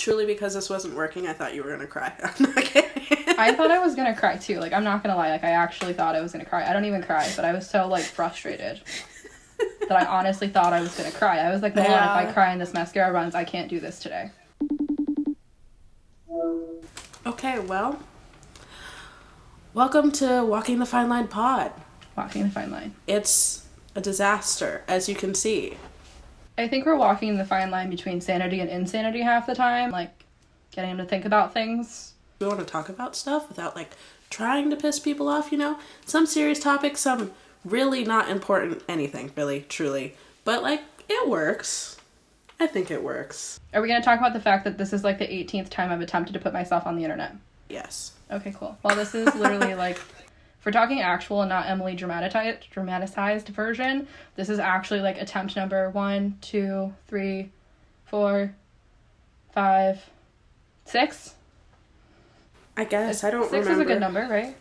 Truly, because this wasn't working, I thought you were gonna cry. I'm not kidding. I thought I was gonna cry too. Like, I'm not gonna lie. Like, I actually thought I was gonna cry. I don't even cry, but I was so, like, frustrated that I honestly thought I was gonna cry. I was like, Milan, if I cry and this mascara runs, I can't do this today. Okay, well, welcome to Walking the Fine Line Pod. Walking the fine line. It's a disaster, as you can see. I think we're walking the fine line between sanity and insanity half the time. Like, getting him to think about things. We want to talk about stuff without, like, trying to piss people off, you know? Some serious topics, some really not important anything, really, truly. But, like, it works. I think it works. Are we going to talk about the fact that this is, like, the 18th time I've attempted to put myself on the internet? Yes. Okay, cool. Well, this is literally, like, if we're talking actual and not Emily dramatized version, this is actually, like, attempt number 1, 2, 3, 4, 5, 6? I guess. I don't remember. 6 is a good number, right?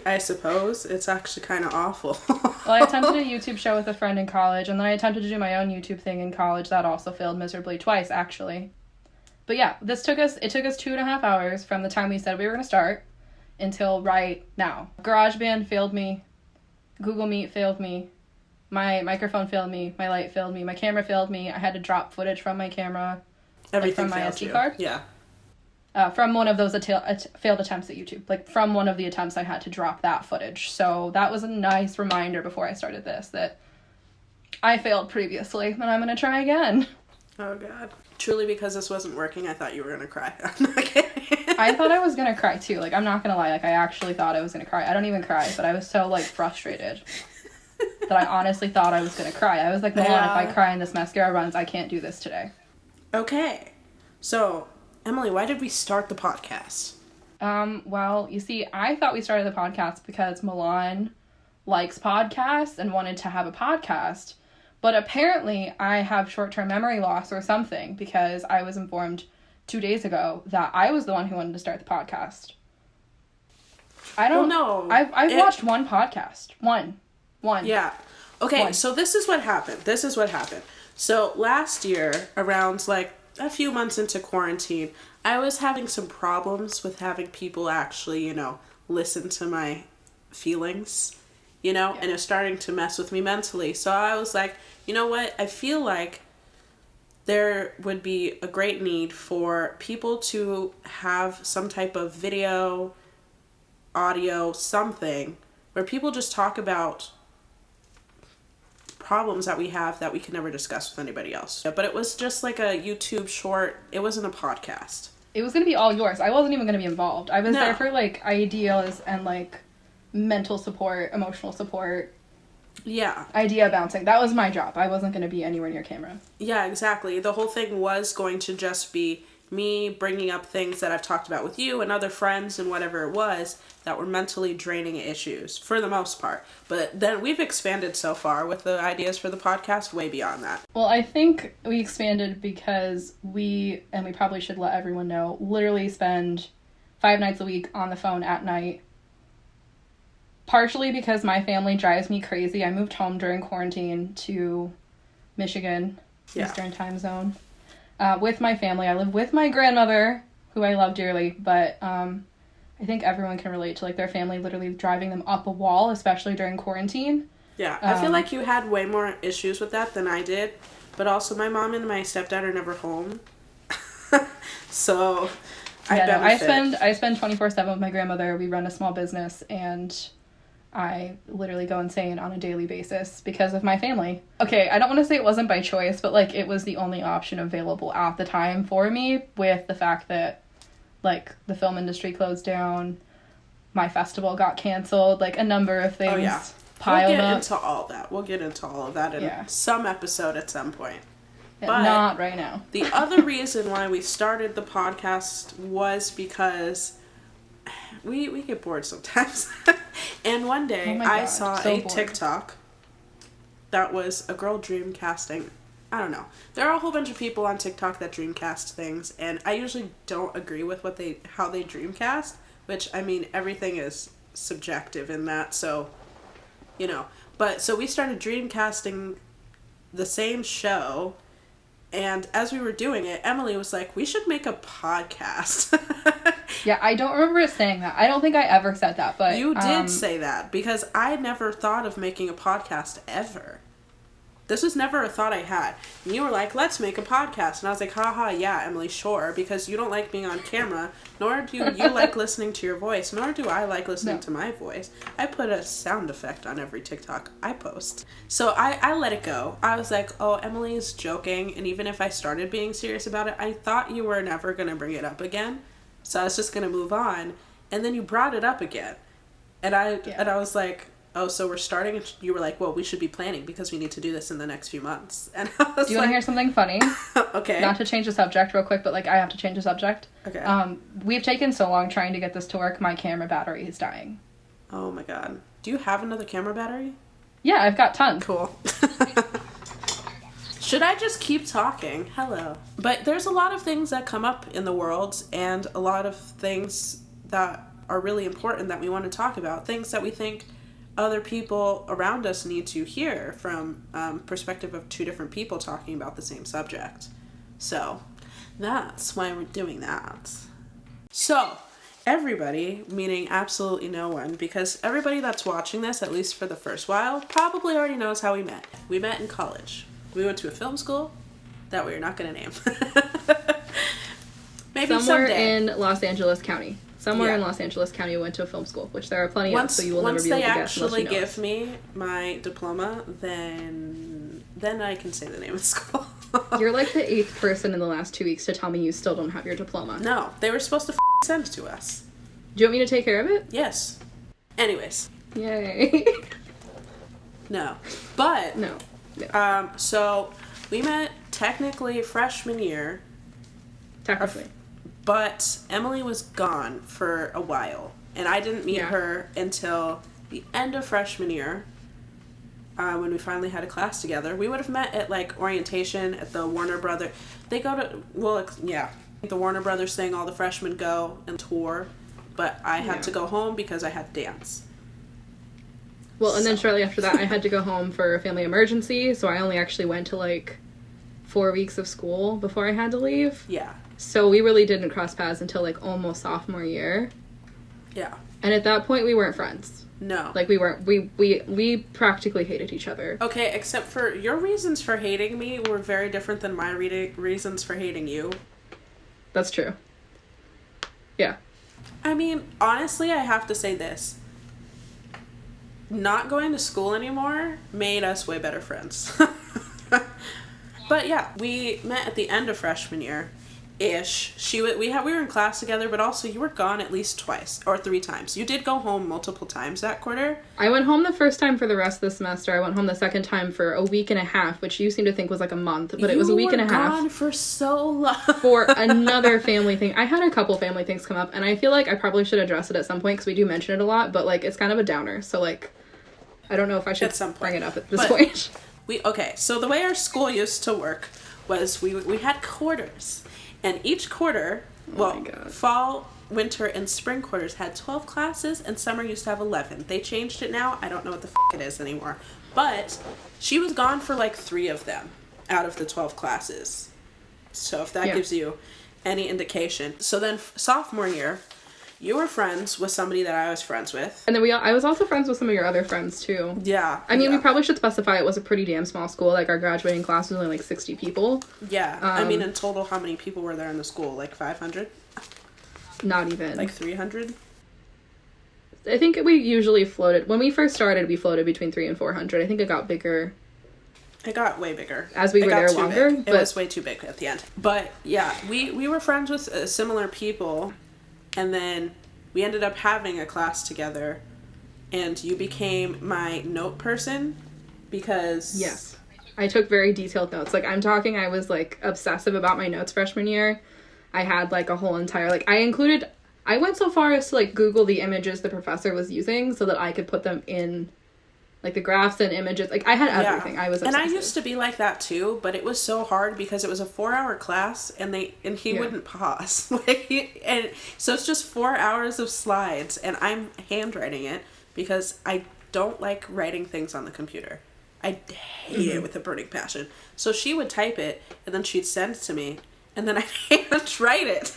I suppose. It's actually kind of awful. Well, I attempted a YouTube show with a friend in college, and then I attempted to do my own YouTube thing in college. That also failed miserably twice, actually. But yeah, it took us 2.5 hours from the time we said we were going to start until right now. GarageBand failed me. Google Meet failed me. My microphone failed me. My light failed me. My camera failed me. I had to drop footage from my camera. Everything like from my failed SD card. Yeah. From one of those failed attempts at YouTube. Like, from one of the attempts, I had to drop that footage. So that was a nice reminder before I started this that I failed previously, and I'm going to try again. Oh, God. Truly, because this wasn't working, I thought you were going to cry. I'm not kidding. I thought I was going to cry, too. Like, I'm not going to lie. Like, I actually thought I was going to cry. I don't even cry, but I was so, like, frustrated that I honestly thought I was going to cry. I was like, Milan, if I cry and this mascara runs, I can't do this today. Okay. So, Emily, why did we start the podcast? Well, you see, I thought we started the podcast because Milan likes podcasts and wanted to have a podcast. But apparently I have short-term memory loss or something because I was informed 2 days ago that I was the one who wanted to start the podcast. I don't know. I've watched one podcast. One. Yeah. Okay, One. So this is what happened. So last year, around like a few months into quarantine, I was having some problems with having people actually, you know, listen to my feelings, you know, and it's starting to mess with me mentally. So I was like, you know what? I feel like there would be a great need for people to have some type of video, audio, something where people just talk about problems that we have that we can never discuss with anybody else. But it was just like a YouTube short. It wasn't a podcast. It was going to be all yours. I wasn't even going to be involved. I was there for, like, ideas and, like, mental support, emotional support. Yeah. Idea bouncing. That was my job. I wasn't going to be anywhere near camera. Yeah, exactly. The whole thing was going to just be me bringing up things that I've talked about with you and other friends and whatever it was that were mentally draining issues for the most part. But then we've expanded so far with the ideas for the podcast way beyond that. Well, I think we expanded because we probably should let everyone know, literally spend 5 nights a week on the phone at night. Partially because my family drives me crazy. I moved home during quarantine to Michigan, Eastern time zone. With my family. I live with my grandmother, who I love dearly, but I think everyone can relate to, like, their family literally driving them up a wall, especially during quarantine. Yeah, I feel like you had way more issues with that than I did, but also my mom and my stepdad are never home. So I spend 24/7 with my grandmother. We run a small business, and I literally go insane on a daily basis because of my family. Okay, I don't want to say it wasn't by choice, but, like, it was the only option available at the time for me, with the fact that, like, the film industry closed down, my festival got canceled, like, a number of things piled up. We'll get into all of that in some episode at some point. Yeah, but not right now. The other reason why we started the podcast was because we get bored sometimes. And one day I saw a TikTok that was a girl dreamcasting. I don't know. There are a whole bunch of people on TikTok that dreamcast things, and I usually don't agree with how they dreamcast, which, I mean, everything is subjective in that, so, you know. But, so we started dreamcasting the same show And as we were doing it, Emily was like, we should make a podcast. Yeah, I don't remember it saying that. I don't think I ever said that, but... You did say that, because I never thought of making a podcast ever. This was never a thought I had. And you were like, let's make a podcast. And I was like, haha, yeah, Emily, sure. Because you don't like being on camera, nor do you like listening to your voice, nor do I like listening to my voice. I put a sound effect on every TikTok I post. So I let it go. I was like, oh, Emily's joking. And even if I started being serious about it, I thought you were never going to bring it up again. So I was just going to move on. And then you brought it up again. And I was like... oh, so we're starting, and you were like, well, we should be planning because we need to do this in the next few months. And I was Do you want to hear something funny? Okay. Not to change the subject real quick, but, like, I have to change the subject. Okay. We've taken so long trying to get this to work, my camera battery is dying. Oh, my God. Do you have another camera battery? Yeah, I've got tons. Cool. Should I just keep talking? Hello. But there's a lot of things that come up in the world, and a lot of things that are really important that we want to talk about. Things that we think... other people around us need to hear from perspective of two different people talking about the same subject. So that's why we're doing that. So everybody, meaning absolutely no one, because everybody that's watching this, at least for the first while, probably already knows how we met. We met in college. We went to a film school that we're not going to name. Maybe somewhere someday. in Los Angeles County. Somewhere in Los Angeles County, we went to a film school, which there are plenty of, so you will never be able to guess unless you know. Once they actually give me my diploma, then I can say the name of the school. You're like the 8th person in the last 2 weeks to tell me you still don't have your diploma. No, they were supposed to send it to us. Do you want me to take care of it? Yes. Anyways. Yay. No. But. No. So, we met technically freshman year. Technically. But Emily was gone for a while, and I didn't meet her until the end of freshman year, when we finally had a class together. We would have met at, like, orientation at the Warner Brothers. They go to, the Warner Brothers thing, all the freshmen go and tour, but I had to go home because I had dance. Well, and then shortly after that, I had to go home for a family emergency, so I only actually went to, like, 4 weeks of school before I had to leave. Yeah. So we really didn't cross paths until, like, almost sophomore year. Yeah. And at that point, we weren't friends. No. Like, we weren't, we practically hated each other. Okay, except for your reasons for hating me were very different than my reasons for hating you. That's true. Yeah. I mean, honestly, I have to say this. Not going to school anymore made us way better friends. But yeah, we met at the end of freshman year. Ish. We were in class together, but also you were gone at least twice or 3 times. You did go home multiple times that quarter. I went home the first time for the rest of the semester. I went home the second time for a week and a half, which you seem to think was like a month, but it was a week and a half. You were gone for so long. For another family thing. I had a couple family things come up, and I feel like I probably should address it at some point because we do mention it a lot, but like it's kind of a downer. So like, I don't know if I should bring it up at this point. So the way our school used to work was we had quarters. And each quarter, fall, winter, and spring quarters had 12 classes, and summer used to have 11. They changed it now. I don't know what the it is anymore. But she was gone for like 3 of them out of the 12 classes. So if that gives you any indication. So then sophomore year, you were friends with somebody that I was friends with. And then I was also friends with some of your other friends, too. Yeah. I mean, we probably should specify it was a pretty damn small school. Like, our graduating class was only, like, 60 people. Yeah. I mean, in total, how many people were there in the school? Like, 500? Not even. Like, 300? I think we usually floated... When we first started, we floated between 300 and 400. I think it got bigger. It got way bigger. As we were there longer. It was way too big at the end. But, yeah, we were friends with similar people. And then we ended up having a class together, and you became my note person because... Yes. I took very detailed notes. Like, I was, like, obsessive about my notes freshman year. I had, like, a whole entire... Like, I went so far as to, like, Google the images the professor was using so that I could put them in... Like, the graphs and images. Like, I had everything. Yeah. I was obsessive. And I used to be like that, too, but it was so hard because it was a 4-hour class, and he wouldn't pause. And so it's just 4 hours of slides, and I'm handwriting it because I don't like writing things on the computer. I hate it with a burning passion. So she would type it, and then she'd send it to me, and then I'd handwrite it.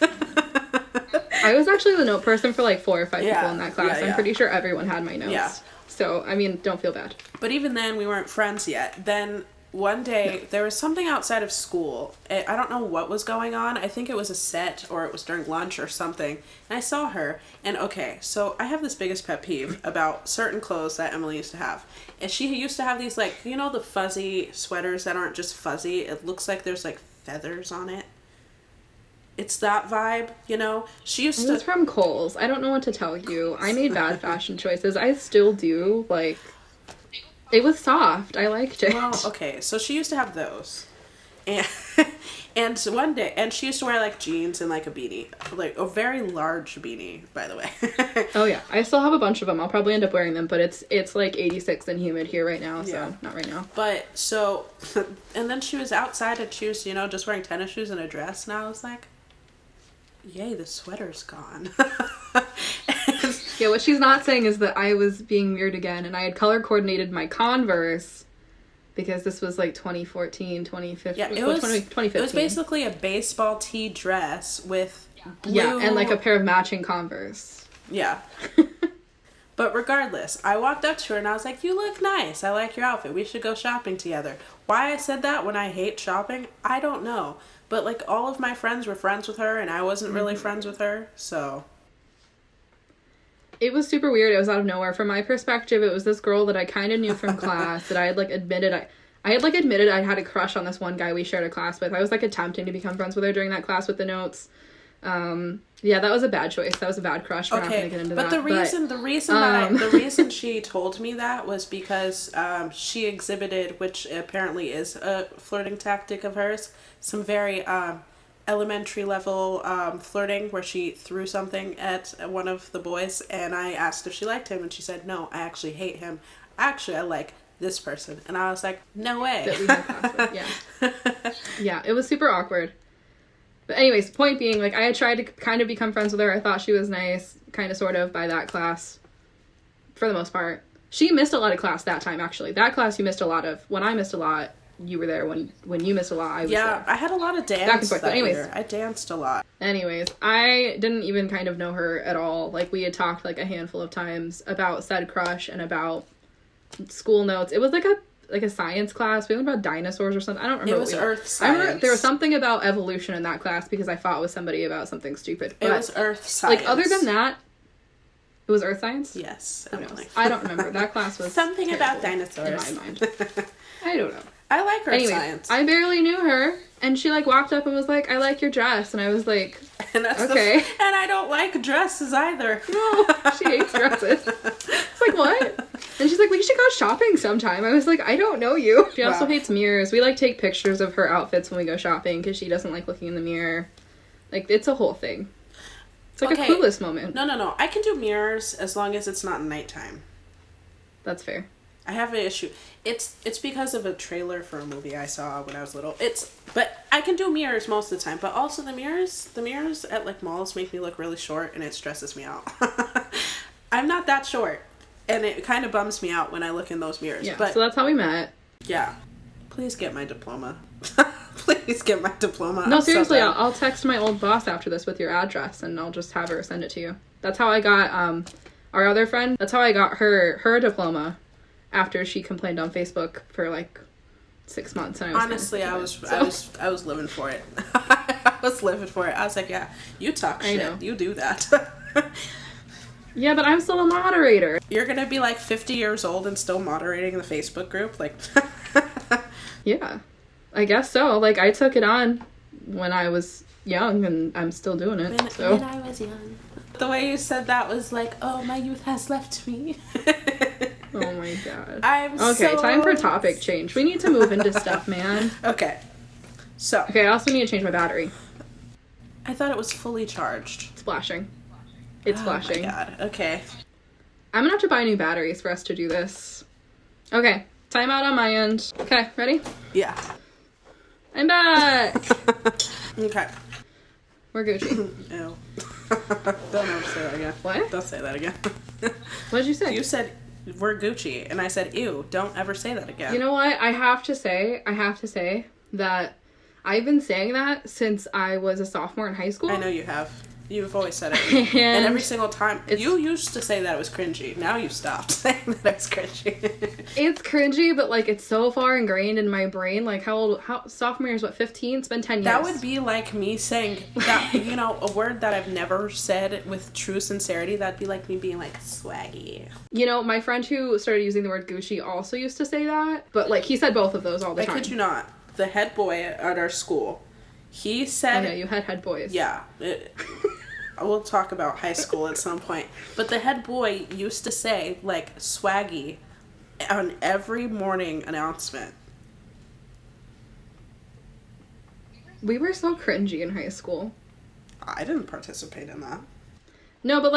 I was actually the note person for like 4 or 5 Yeah, people in that class. yeah. I'm pretty sure everyone had my notes. Yeah. So, I mean, don't feel bad. But even then, we weren't friends yet. Then one day, there was something outside of school. I don't know what was going on. I think it was a set, or it was during lunch or something. And I saw her. And okay, so I have this biggest pet peeve about certain clothes that Emily used to have. And she used to have these, like, you know, the fuzzy sweaters that aren't just fuzzy. It looks like there's, like, feathers on it. It's that vibe, you know? She used to... It was from Kohl's. I don't know what to tell you. I made bad fashion choices. I still do. Like, it was soft. I liked it. Well, okay, so she used to have those. And and one day, and she used to wear, like, jeans and, like, a beanie. Like, a very large beanie, by the way. Oh, yeah. I still have a bunch of them. I'll probably end up wearing them, but it's like 86 and humid here right now, so Yeah. not right now. But, so, and then she was outside and she was, you know, just wearing tennis shoes and a dress, and I was like, yay, the sweater's gone. Yeah, what she's not saying is that I was being weird again, and I had color coordinated my Converse, because this was like 2014, 2015. Yeah, it well, was 2015. It was basically a baseball tee dress with blue... Yeah, and like a pair of matching Converse. Yeah. But regardless, I walked up to her and I was like, you look nice. I like your outfit. We should go shopping together. Why I said that when I hate shopping, I don't know. But, like, all of my friends were friends with her and I wasn't really friends with her, so... It was super weird. It was out of nowhere. From my perspective, it was this girl that I kind of knew from class that I had, like, admitted I had a crush on this one guy we shared a class with. I was, like, attempting to become friends with her during that class with the notes. Yeah, that was a bad choice. That was a bad crush. We're not going to get into that. The reason she told me that was because she exhibited, which apparently is a flirting tactic of hers, some very elementary level flirting where she threw something at one of the boys, and I asked if she liked him, and she said, no, I actually hate him. Actually, I like this person. And I was like, no way. That we had class with. Yeah. Yeah, it was super awkward. But anyways, point being, like, I had tried to kind of become friends with her. I thought she was nice, kind of, sort of, by that class. For the most part. She missed a lot of class that time, actually. That class you missed a lot of. When I missed a lot, you were there. When you missed a lot, I was there. Yeah, I had a lot of dance back and forth. But anyways, year. I danced a lot. Anyways, I didn't even kind of know her at all. Like, we had talked, like, a handful of times about said crush and about school notes. It was like a science class. We learned about dinosaurs or something. I don't remember. It was earth science. I remember there was something about evolution in that class because I fought with somebody about something stupid. But, it was earth science. Like, other than that, it was earth science? Yes. Who knows? I don't remember. That class was something about dinosaurs in my mind. I don't know. I like earth science. I barely knew her, and she, like, walked up and was like, I like your dress. And I was like, and that's okay. And I don't like dresses either. No, she hates dresses. It's like, what? And she's like, we should go shopping sometime. I was like, I don't know you. She also hates mirrors. We, like, take pictures of her outfits when we go shopping because she doesn't like looking in the mirror. Like, it's a whole thing. It's like a Clueless moment. No. I can do mirrors as long as it's not nighttime. That's fair. I have an issue. It's because of a trailer for a movie I saw when I was little. But I can do mirrors most of the time. But also the mirrors at, like, malls make me look really short and it stresses me out. I'm not that short. And it kind of bums me out when I look in those mirrors. Yeah, but so that's how we met. Yeah. Please get my diploma. Please get my diploma. No, seriously, I'll text my old boss after this with your address and I'll just have her send it to you. That's how I got our other friend. That's how I got her diploma after she complained on Facebook for like 6 months. And honestly, I was living for it. I was living for it. I was like, yeah, you talk shit. I know. You do that. Yeah, but I'm still a moderator. You're gonna be like 50 years old and still moderating the Facebook group? Like, yeah, I guess so. Like, I took it on when I was young and I'm still doing it. When I was young. The way you said that was like, oh, my youth has left me. Oh my god. Time for topic change. We need to move into stuff, man. Okay. I also need to change my battery. I thought it was fully charged. It's flashing. It's flashing. Oh my god. Okay. I'm gonna have to buy new batteries for us to do this. Okay. Time out on my end. Okay, ready? Yeah. I'm back! Okay. We're Gucci. Ew. Don't ever say that again. What? Don't say that again. What did you say? You said we're Gucci. And I said, ew, don't ever say that again. You know what? I have to say that I've been saying that since I was a sophomore in high school. I know you have. You've always said it. And every single time. You used to say that it was cringy. Now you stopped saying that it was cringy. It's cringy, but, like, it's so far ingrained in my brain. Like, sophomore year is what, 15? It's been 10 years. That would be like me saying that, you know, a word that I've never said with true sincerity. That'd be like me being like, swaggy. You know, my friend who started using the word Gucci also used to say that. But, like, he said both of those all the time. I kid you not. The head boy at our school, he said... I know, you had head boys. Yeah. We'll talk about high school at some point. But the head boy used to say, like, swaggy on every morning announcement. We were so cringy in high school. I didn't participate in that. No, but,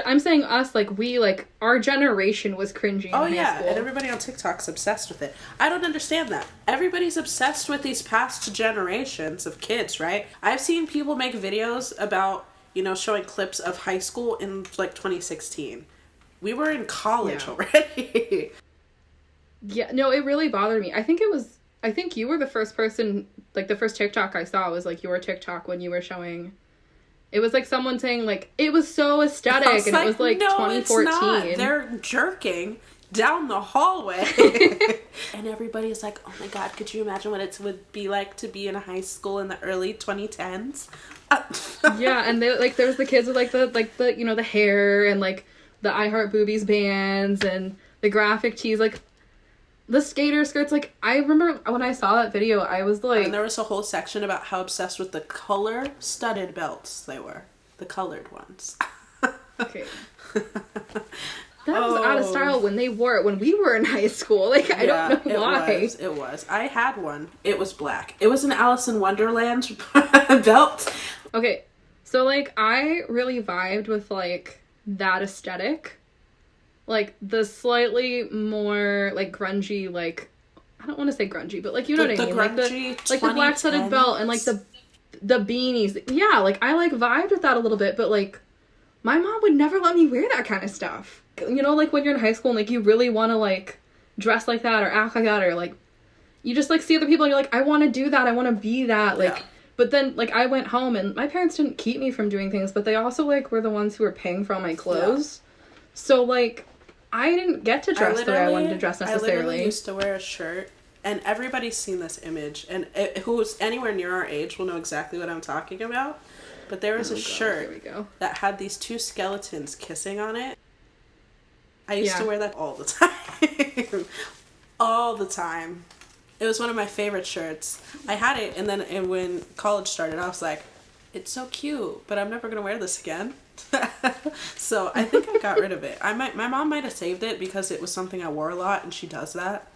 I'm saying us, like, we, like, our generation was cringy in high school. Oh, yeah, and everybody on TikTok's obsessed with it. I don't understand that. Everybody's obsessed with these past generations of kids, right? I've seen people make videos about, you know, showing clips of high school in, like, 2016. We were in college already. Yeah, no, it really bothered me. I think you were the first person, like, the first TikTok I saw was, like, your TikTok when you were showing... It was, like, someone saying, like, it was so aesthetic, and it was, like, no, 2014. It's not. They're jerking down the hallway. And everybody's like, oh my god, could you imagine what it would be like to be in a high school in the early 2010s? Yeah, and they, like, there was the kids with, the you know, the hair, and, like, the I Heart Boobies bands, and the graphic tees, like... The skater skirts, like, I remember when I saw that video, I was like... And there was a whole section about how obsessed with the color studded belts they were. The colored ones. Okay. That was out of style when they wore it when we were in high school. Like, I don't know why. It was. I had one. It was black. It was an Alice in Wonderland belt. Okay, so, like, I really vibed with, like, that aesthetic. Like, the slightly more, like, grungy, like, I don't want to say grungy, but, like, you know what I mean? Like, the black studded belt and, like, the beanies. Yeah, like, I, like, vibed with that a little bit, but, like, my mom would never let me wear that kind of stuff. You know, like, when you're in high school and, like, you really want to, like, dress like that or act like that or, like, you just, like, see other people and you're like, I want to do that, I want to be that, like... Yeah. But then, like, I went home and my parents didn't keep me from doing things, but they also, like, were the ones who were paying for all my clothes. Yeah. So, like... I didn't get to dress the way I wanted to dress necessarily. I literally used to wear a shirt, and everybody's seen this image, and who's anywhere near our age will know exactly what I'm talking about. But there was a shirt that had these two skeletons kissing on it. I used to wear that all the time. All the time. It was one of my favorite shirts. I had it, and when college started, I was like, it's so cute, but I'm never going to wear this again. So I think I got rid of it. My mom might have saved it because it was something I wore a lot, and she does that.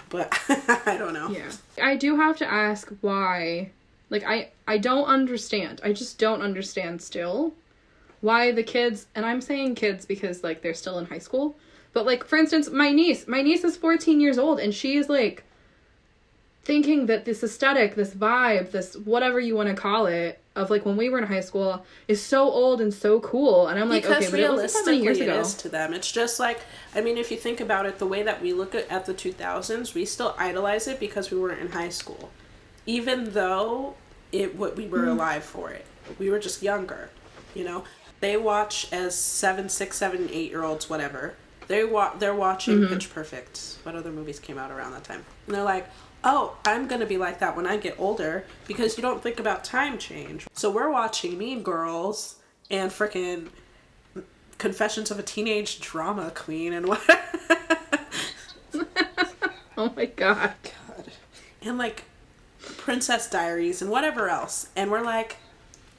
But I don't know. Yeah. I do have to ask why. Like, I don't understand. I just don't understand still why the kids, and I'm saying kids because, like, they're still in high school. But, like, for instance, my niece is 14 years old, and she is, like, thinking that this aesthetic, this vibe, this whatever you want to call it, of, like, when we were in high school is so old and so cool. And I'm like, because okay, but it wasn't that many years ago. It is to them. It's just like, I mean, if you think about it, the way that we look at the 2000s, we still idolize it because we weren't in high school. Even though we were alive for it. We were just younger, you know? They watch as 7, 6, 7, 8-year-olds, whatever. They're watching Pitch Perfect. What other movies came out around that time? And they're like, oh, I'm going to be like that when I get older, because you don't think about time change. So we're watching Mean Girls and frickin' Confessions of a Teenage Drama Queen and what? Oh my god. And, like, Princess Diaries and whatever else. And we're like,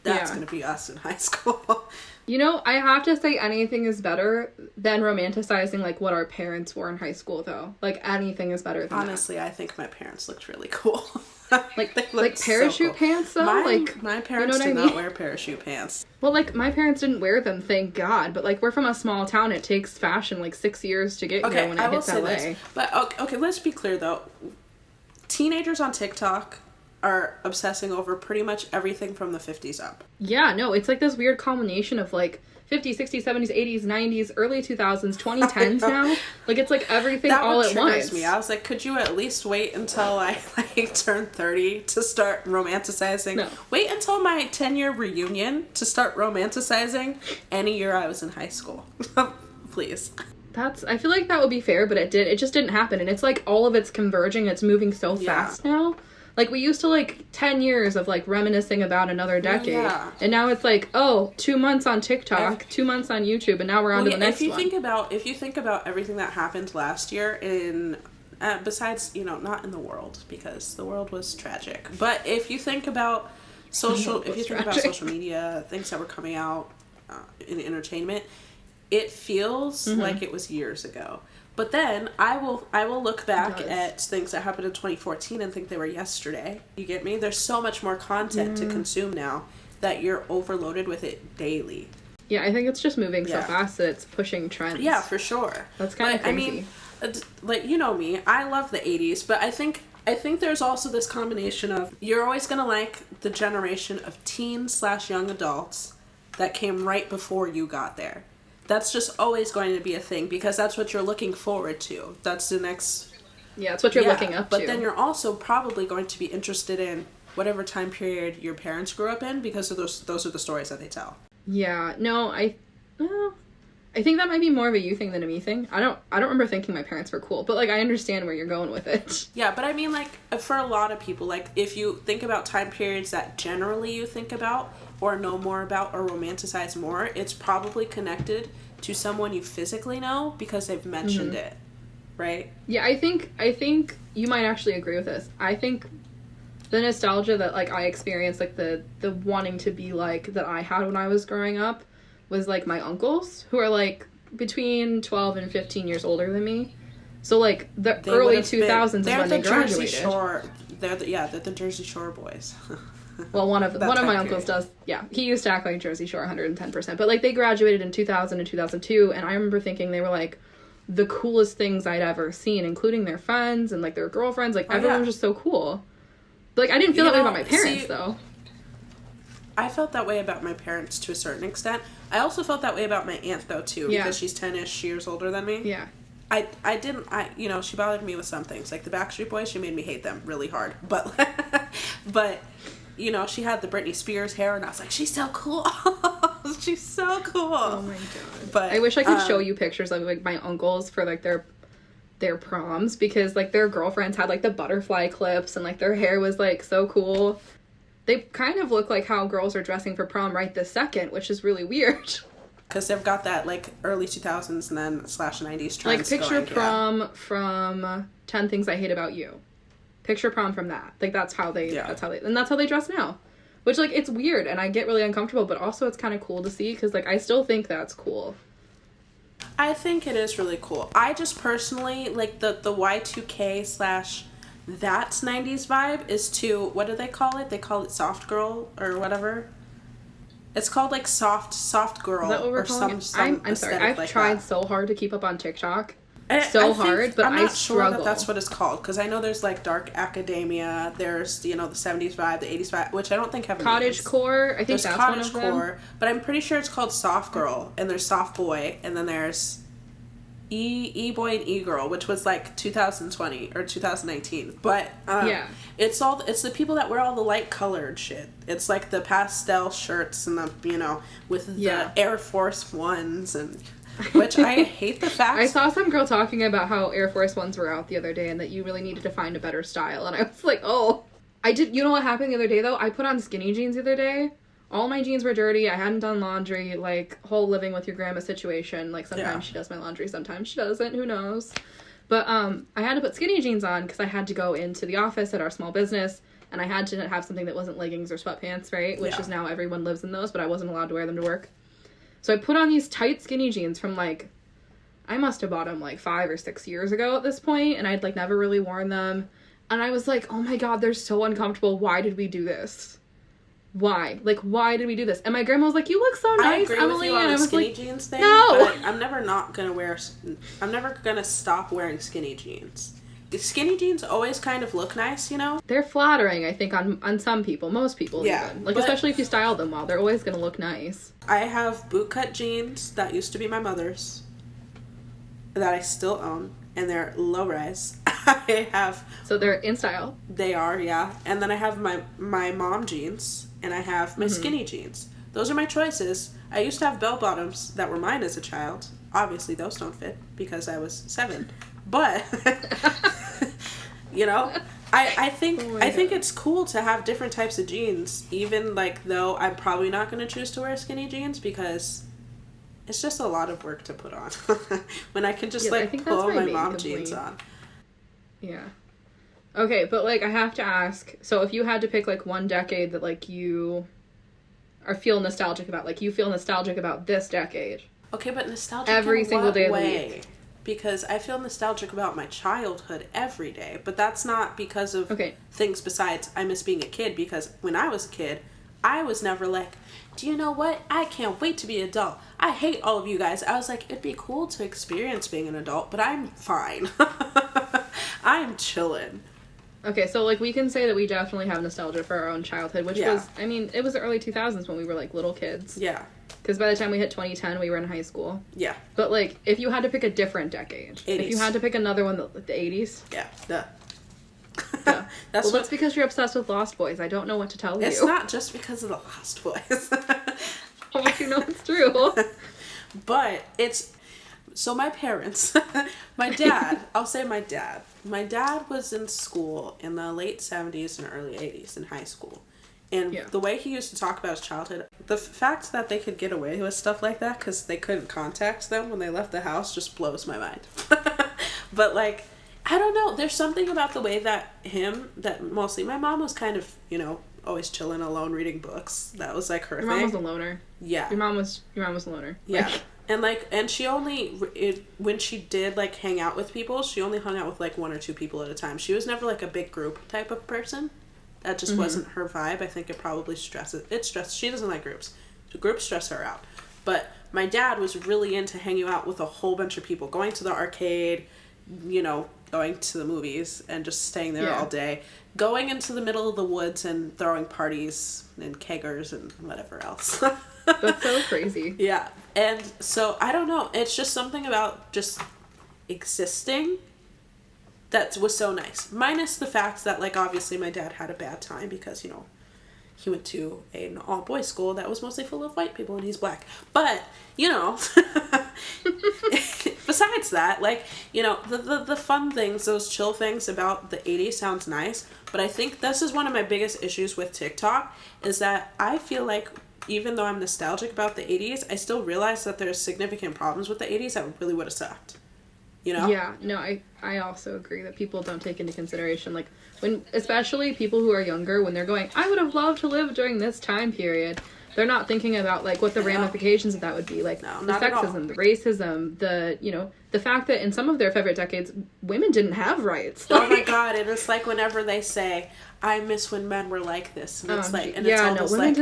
that's going to be us in high school. You know, I have to say anything is better than romanticizing, like, what our parents wore in high school, though. Like, anything is better than Honestly, that. I think my parents looked really cool. like parachute so cool. Pants, though? My parents did not wear parachute pants. Well, like, my parents didn't wear them, thank God. But, like, we're from a small town. It takes fashion, like, 6 years to get here when it hits LA. This. But, okay, let's be clear, though. Teenagers on TikTok are obsessing over pretty much everything from the 50s up. Yeah, no, it's like this weird combination of like 50s, 60s, 70s, 80s, 90s, early 2000s, 2010s now. Like, it's like everything that all at once. Me. I was like, could you at least wait until I like turn 30 to start romanticizing? No. Wait until my 10-year reunion to start romanticizing any year I was in high school. Please. I feel like that would be fair, but it just didn't happen. And it's like all of it's converging. It's moving so fast now. Like, we used to, like, 10 years of, like, reminiscing about another decade. Yeah. And now it's like, 2 months on TikTok, 2 months on YouTube, and now we're on to the next one. If you think about everything that happened last year besides, not in the world, because the world was tragic. But if you think about social media, things that were coming out in entertainment, it feels like it was years ago. But then I will look back at things that happened in 2014 and think they were yesterday. You get me? There's so much more content to consume now that you're overloaded with it daily. Yeah, I think it's just moving so fast that it's pushing trends. Yeah, for sure. That's kind of crazy. I mean, like, you know me, I love the 80s, but I think there's also this combination of you're always going to like the generation of teens/young adults that came right before you got there. That's just always going to be a thing because that's what you're looking forward to. That's the next... Yeah, it's what you're looking up to. But then you're also probably going to be interested in whatever time period your parents grew up in because of those are the stories that they tell. Yeah, no, I think that might be more of a you thing than a me thing. I don't remember thinking my parents were cool, but, like, I understand where you're going with it. Yeah, but I mean, like, for a lot of people, like, if you think about time periods that generally you think about or know more about or romanticize more, it's probably connected to someone you physically know because they've mentioned it, right? Yeah, I think you might actually agree with this. I think the nostalgia that, like, I experienced, like, the wanting to be like that I had when I was growing up was, like, my uncles, who are, like, between 12 and 15 years older than me. So, like, the early 2000s is when they graduated. They're the Jersey Shore boys. Well, one of my uncles does, yeah. He used to act like Jersey Shore 110%. But, like, they graduated in 2000 and 2002, and I remember thinking they were, like, the coolest things I'd ever seen, including their friends and, like, their girlfriends. Like, everyone was just so cool. But, like, I didn't feel that way about my parents, though. I felt that way about my parents to a certain extent. I also felt that way about my aunt, though, too, because she's 10-ish years older than me. Yeah. She bothered me with some things. Like, the Backstreet Boys, she made me hate them really hard. But, she had the Britney Spears hair, and I was like, she's so cool. She's so cool. Oh, my God. But I wish I could show you pictures of, like, my uncles for, like, their proms, because, like, their girlfriends had, like, the butterfly clips, and, like, their hair was, like, so cool. They kind of look like how girls are dressing for prom right this second, which is really weird. Because they've got that, like, early 2000s and then /90s trends. Like, picture prom from 10 Things I Hate About You. Picture prom from that. Like, that's how they dress now. Which, like, it's weird, and I get really uncomfortable, but also it's kind of cool to see, because, like, I still think that's cool. I think it is really cool. I just personally, like, the Y2K / that's 90s vibe is to, what do they call it? They call it soft girl or whatever. It's called, like, soft girl. Is that what we're calling it? I'm sorry. I've tried so hard to keep up on TikTok. But I'm not struggle. Sure that's what it's called, because I know there's, like, dark academia, there's, the 70s vibe, the 80s vibe, which I don't think have cottage core. I think there's that's cottage one of core, them. but I'm pretty sure it's called soft girl, and there's soft boy, and then there's E-boy and E-girl, which was, like, 2020 or 2019. But it's the people that wear all the light colored shit. It's like the pastel shirts and the with the Air Force Ones, and which I hate the fact. I saw some girl talking about how Air Force Ones were out the other day and that you really needed to find a better style, and I was like, oh. You know what happened the other day, though? I put on skinny jeans the other day. All my jeans were dirty. I hadn't done laundry. Like, whole living with your grandma situation. Like, sometimes she does my laundry, sometimes she doesn't. Who knows? But I had to put skinny jeans on because I had to go into the office at our small business, and I had to have something that wasn't leggings or sweatpants, right? Which is now everyone lives in those, but I wasn't allowed to wear them to work. So I put on these tight skinny jeans from, like, I must have bought them, like, 5 or 6 years ago at this point, and I'd, like, never really worn them. And I was like, oh my God, they're so uncomfortable. Why did we do this? Why? Like, why did we do this? And my grandma was like, you look so nice, I agree Emily. with you on and I the was skinny like, jeans thing, no! but I'm never gonna stop wearing skinny jeans. skinny jeans always kind of look nice, you know? They're flattering, I think, on some people, most people Yeah, even. Like, but especially if you style them well, they're always gonna look nice. I have bootcut jeans that used to be my mother's that I still own, and they're low rise. I have... So they're in style. They are, yeah. And then I have my mom jeans, and I have my skinny jeans. Those are my choices. I used to have bell bottoms that were mine as a child. Obviously, those don't fit because I was 7. But, you know, I think I think it's cool to have different types of jeans, even, like, though I'm probably not going to choose to wear skinny jeans because it's just a lot of work to put on. When I can just, like, pull my mom jeans on. Yeah. Okay, but, like, I have to ask, so if you had to pick, like, one decade that, like, you feel nostalgic about, like, you feel nostalgic about this decade. Okay, but nostalgic every in single what day of the way? week. Because I feel nostalgic about my childhood every day, but that's not because of things besides I miss being a kid, because when I was a kid, I was never like, do you know what? I can't wait to be an adult. I hate all of you guys. I was like, it'd be cool to experience being an adult, but I'm fine. I'm chilling. Okay, so, like, we can say that we definitely have nostalgia for our own childhood, which was, I mean, it was the early 2000s when we were, like, little kids. Yeah. Because by the time we hit 2010, we were in high school. Yeah. But, like, if you had to pick a different decade. 80s. If you had to pick another one, like, the 80s. Yeah. Duh. Yeah. That's because you're obsessed with Lost Boys. I don't know what to tell you. It's not just because of the Lost Boys. How much you know it's true. But it's... So my parents, my dad, I'll say my dad. My dad was in school in the late 70s and early 80s in high school. And the way he used to talk about his childhood, the fact that they could get away with stuff like that because they couldn't contact them when they left the house just blows my mind. But, like, I don't know. There's something about the way that mostly my mom was kind of, you know, always chilling alone reading books. That was, like, her thing. Your mom was a loner. Yeah. Your mom was a loner. Yeah. And she only, when she did, like, hang out with people, she only hung out with, like, 1 or 2 people at a time. She was never, like, a big group type of person. That just wasn't her vibe. I think it probably stresses. She doesn't like groups. The groups stress her out. But my dad was really into hanging out with a whole bunch of people, going to the arcade, you know, going to the movies and just staying there all day, going into the middle of the woods and throwing parties and keggers and whatever else. That's so crazy. Yeah. And so, I don't know. It's just something about just existing that was so nice. Minus the fact that, like, obviously my dad had a bad time because, you know, he went to an all-boys school that was mostly full of white people and he's black. But, you know, besides that, like, you know, the fun things, those chill things about the 80s sounds nice. But I think this is one of my biggest issues with TikTok is that I feel like even though I'm nostalgic about the 80s, I still realize that there's significant problems with the 80s that really would have sucked. You know? Yeah, no, I also agree that people don't take into consideration, like, when, especially people who are younger, when they're going, I would have loved to live during this time period, they're not thinking about, like, what the ramifications of that would be, like, the sexism, the racism, the, you know, the fact that in some of their favorite decades, women didn't have rights. Oh my god, it is like whenever they say, I miss when men were like this, and it's like, and it's almost like...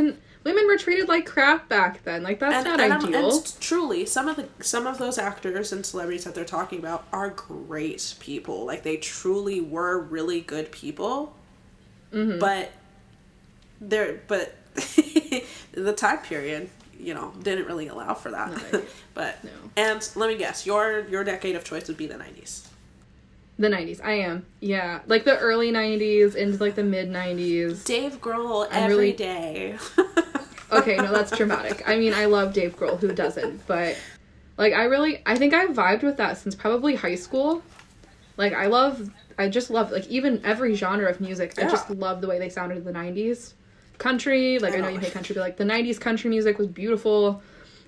Women were treated like crap back then. Like, that's not ideal. And truly, some of those actors and celebrities that they're talking about are great people. Like, they truly were really good people. Mm-hmm. But the time period, you know, didn't really allow for that. No. But no. And let me guess, your decade of choice would be the 90s. The 90s, I am. Yeah. Like, the early 90s into, like, the mid-90s. Dave Grohl every day. Okay, no, that's dramatic. I mean, I love Dave Grohl, who doesn't? But, like, I think I vibed with that since probably high school. Like, I just love, like, even every genre of music. Yeah. I just love the way they sounded in the 90s. Country, like, I know you hate country, but, like, the 90s country music was beautiful.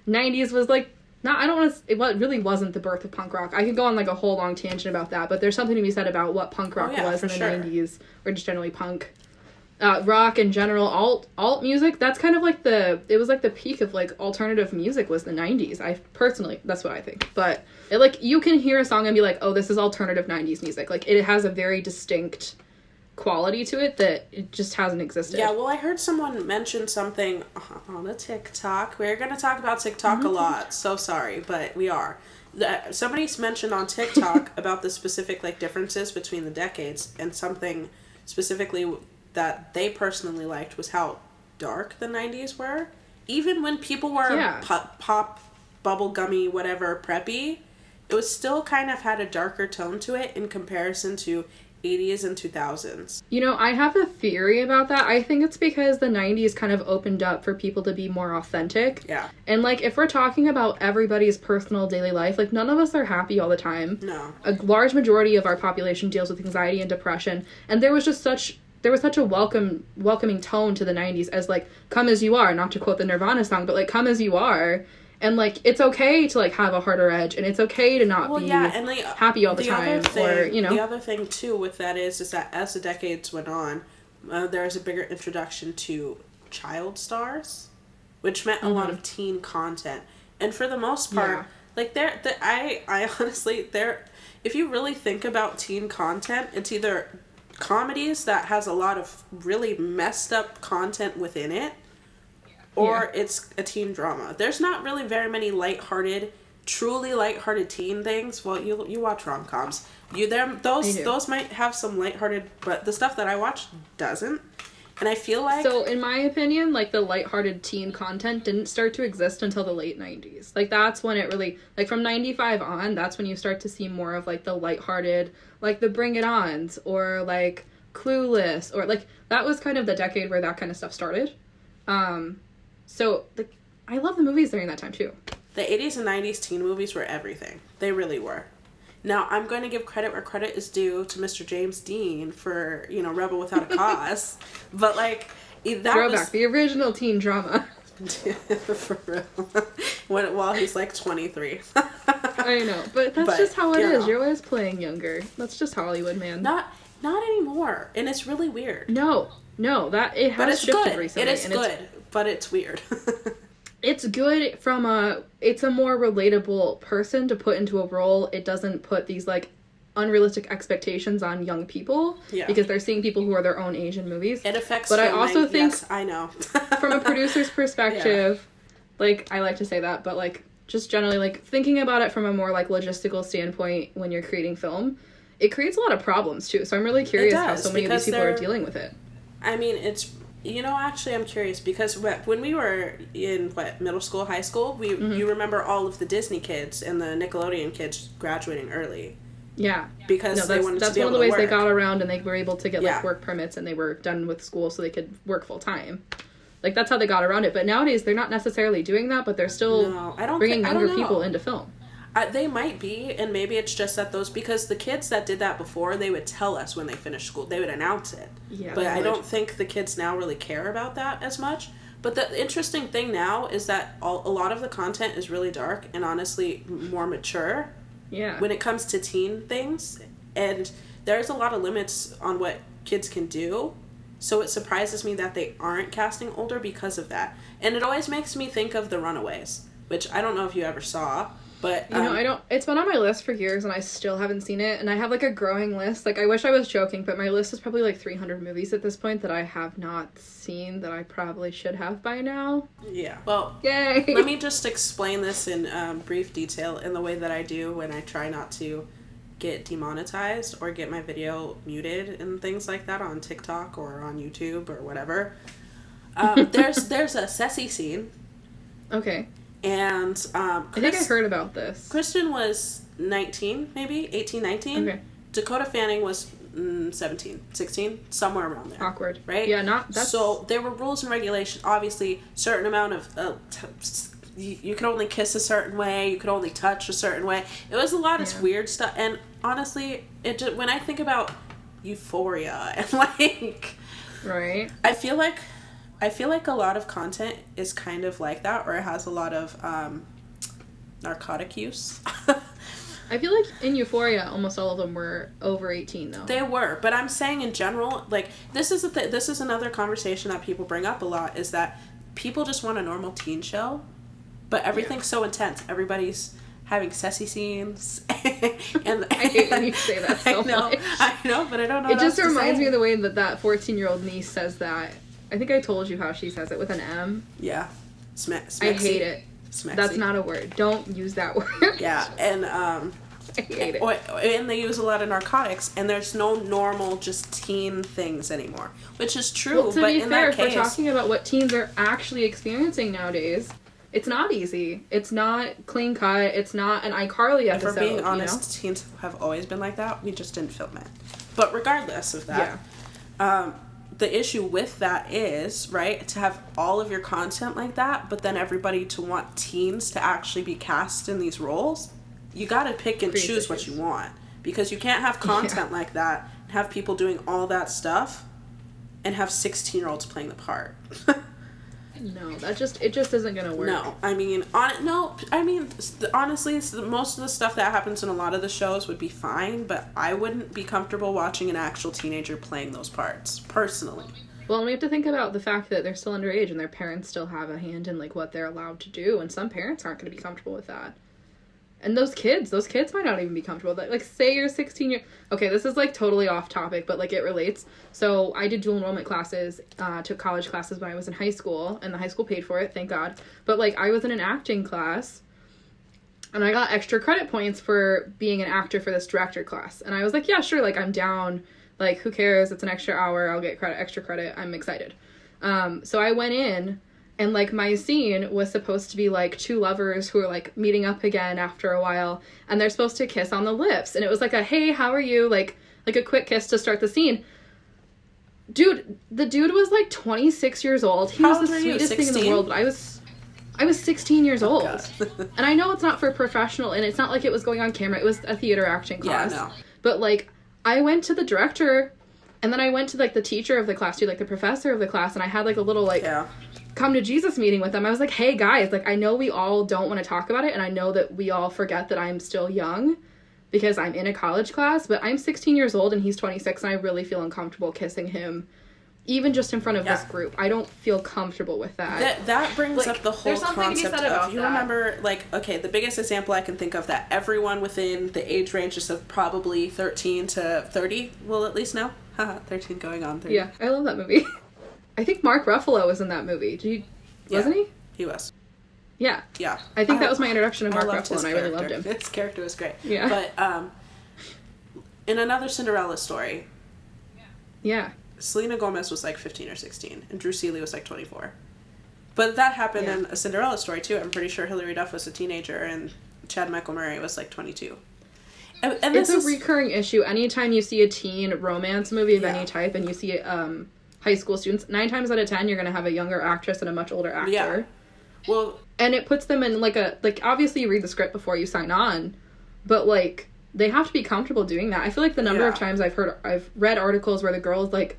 90s was, like, it really wasn't the birth of punk rock. I could go on, like, a whole long tangent about that, but there's something to be said about what punk rock was in the 90s, or just generally punk. Rock in general, alt music, that's kind of like it was like the peak of, like, alternative music was the 90s. I personally, that's what I think. But, like, you can hear a song and be like, oh, this is alternative 90s music. Like, it has a very distinct quality to it that it just hasn't existed. Yeah, well, I heard someone mention something on a TikTok. We're going to talk about TikTok a lot. So sorry, but we are. Somebody's mentioned on TikTok about the specific, like, differences between the decades, and something specifically that they personally liked was how dark the 90s were. Even when people were pop, bubble gummy, whatever, preppy, it was still kind of had a darker tone to it in comparison to 80s and 2000s. You know, I have a theory about that. I think it's because the 90s kind of opened up for people to be more authentic. Yeah. And, like, if we're talking about everybody's personal daily life, like, none of us are happy all the time. No. A large majority of our population deals with anxiety and depression. And there was such a welcoming tone to the 90s as, like, come as you are, not to quote the Nirvana song, but, like, come as you are. And, like, it's okay to, like, have a harder edge, and it's okay to not be and, like, happy all the time, or, you know. The other thing, too, with that is that as the decades went on, there was a bigger introduction to child stars, which meant a lot of teen content. And for the most part, like, I honestly, if you really think about teen content, it's either comedies that has a lot of really messed up content within it, or it's a teen drama. There's not really very many truly lighthearted teen things. Well, you watch rom-coms. Those might have some lighthearted, but the stuff that I watch doesn't. And I feel like... So, in my opinion, like, the lighthearted teen content didn't start to exist until the late 90s. Like, that's when it really... Like, from 95 on, that's when you start to see more of, like, the lighthearted, like, the Bring It Ons, or, like, Clueless, or, like, that was kind of the decade where that kind of stuff started. So, like, I love the movies during that time, too. The 80s and 90s teen movies were everything. They really were. Now, I'm going to give credit where credit is due to Mr. James Dean for, you know, Rebel Without a Cause. But, like, that Throwback, the original teen drama. For real. While he's, like, 23. I know, but that's just how it is. You're always playing younger. That's just Hollywood, man. Not anymore. And it's really weird. No, it has shifted recently. It is good, but it's weird. It's good it's a more relatable person to put into a role. It doesn't put these, like, unrealistic expectations on young people. Yeah. Because they're seeing people who are their own age in movies. It affects But filming. I also think... Yes, I know. From a producer's perspective, like, I like to say that, but, like, just generally, like, thinking about it from a more, like, logistical standpoint when you're creating film, it creates a lot of problems, too. So I'm really curious how so many of these people are dealing with it. I mean, it's... You know, actually, I'm curious, because when we were in, middle school, high school, you remember all of the Disney kids and the Nickelodeon kids graduating early. Yeah. Because they wanted to be able to work. That's one of the ways they got around, and they were able to get, like, work permits, and they were done with school so they could work full-time. Like, that's how they got around it. But nowadays, they're not necessarily doing that, but they're still bringing younger people into film. They might be, and maybe it's just that because the kids that did that before, they would tell us when they finished school. They would announce it. Yeah, but I don't think the kids now really care about that as much. But the interesting thing now is that a lot of the content is really dark and honestly more mature. Yeah. When it comes to teen things. And there's a lot of limits on what kids can do. So it surprises me that they aren't casting older because of that. And it always makes me think of The Runaways, which I don't know if you ever saw. But, you know, it's been on my list for years, and I still haven't seen it, and I have, like, a growing list. Like, I wish I was joking, but my list is probably, like, 300 movies at this point that I have not seen that I probably should have by now. Yeah. Well, yay! Let me just explain this in brief detail in the way that I do when I try not to get demonetized or get my video muted and things like that on TikTok or on YouTube or whatever. There's a Ceci scene. Okay. And I think I heard about this. Kristen was 19, maybe 18, 19. Okay. Dakota Fanning was 17, 16, somewhere around there. Awkward, right? Yeah, So there were rules and regulations. Obviously, certain amount of you could only kiss a certain way. You could only touch a certain way. It was a lot of weird stuff. And honestly, when I think about Euphoria and like, right, I feel like a lot of content is kind of like that, or it has a lot of narcotic use. I feel like in Euphoria, almost all of them were over 18, though. They were, but I'm saying in general, like, this is another conversation that people bring up a lot, is that people just want a normal teen show, but everything's so intense. Everybody's having Ceci scenes, And I hate when you say that so much. I know, but I don't know. It just reminds me of the way that 14-year-old niece says that. I think I told you how she says it with an M. Yeah. I hate it. Smexy. That's not a word. Don't use that word. Yeah, and I hate it. And they use a lot of narcotics, and there's no normal just teen things anymore, which is true. Well, to but be in fair, that case, if we're talking about what teens are actually experiencing nowadays, it's not easy. It's not clean cut. It's not an iCarly episode. If we're being honest, teens have always been like that. We just didn't film it. But regardless of that, the issue with that is, right, to have all of your content like that, but then everybody to want teens to actually be cast in these roles, you gotta pick and choose what you want. Because you can't have content like that and have people doing all that stuff and have 16-year-olds playing the part. No, it just isn't gonna work. No, I mean, honestly, most of the stuff that happens in a lot of the shows would be fine, but I wouldn't be comfortable watching an actual teenager playing those parts, personally. Well, and we have to think about the fact that they're still underage and their parents still have a hand in, like, what they're allowed to do, and some parents aren't going to be comfortable with that. And those kids might not even be comfortable with that. Like, say you're 16 Okay, this is, like, totally off topic, but, like, it relates. So, I did dual enrollment classes, took college classes when I was in high school, and the high school paid for it, thank God. But, like, I was in an acting class, and I got extra credit points for being an actor for this director class. And I was like, yeah, sure, like, I'm down. Like, who cares? It's an extra hour. I'll get extra credit. I'm excited. So, I went in. And, like, my scene was supposed to be, like, two lovers who are, like, meeting up again after a while. And they're supposed to kiss on the lips. And it was, like, a, hey, how are you? Like a quick kiss to start the scene. Dude, the dude was, like, 26 years old. He was the sweetest thing in the world. But I was 16 years old. And I know it's not for professional, and it's not like it was going on camera. It was a theater acting class. Yeah, no. But, like, I went to the director, and then I went to, like, the teacher of the class, too, like, the professor of the class, and I had, like, a little, like... Yeah. come to Jesus meeting with them. I was like, hey guys, like, I know we all don't want to talk about it, and I know that we all forget that I'm still young because I'm in a college class, but I'm 16 years old and he's 26, and I really feel uncomfortable kissing him even just in front of this group. I don't feel comfortable with that. That brings like, up the whole concept of, you remember, like, okay, the biggest example I can think of that everyone within the age ranges of probably 13 to 30 will at least know. Haha, 13 going on 30. Yeah, I love that movie. I think Mark Ruffalo was in that movie. Wasn't he? He was. Yeah. Yeah. I think that was my introduction to Mark Ruffalo, and I really loved him. His character was great. Yeah. But, in another Cinderella story... Yeah. Selena Gomez was, like, 15 or 16, and Drew Seeley was, like, 24. But that happened in a Cinderella story, too. I'm pretty sure Hilary Duff was a teenager, and Chad Michael Murray was, like, 22. And it's a recurring issue. Anytime you see a teen romance movie of any type, and you see high school students, 9 times out of 10 you're going to have a younger actress and a much older actor. Yeah. Well, and it puts them in, like, obviously you read the script before you sign on, but, like, they have to be comfortable doing that. I feel like the number of times I've read articles where the girl's, like,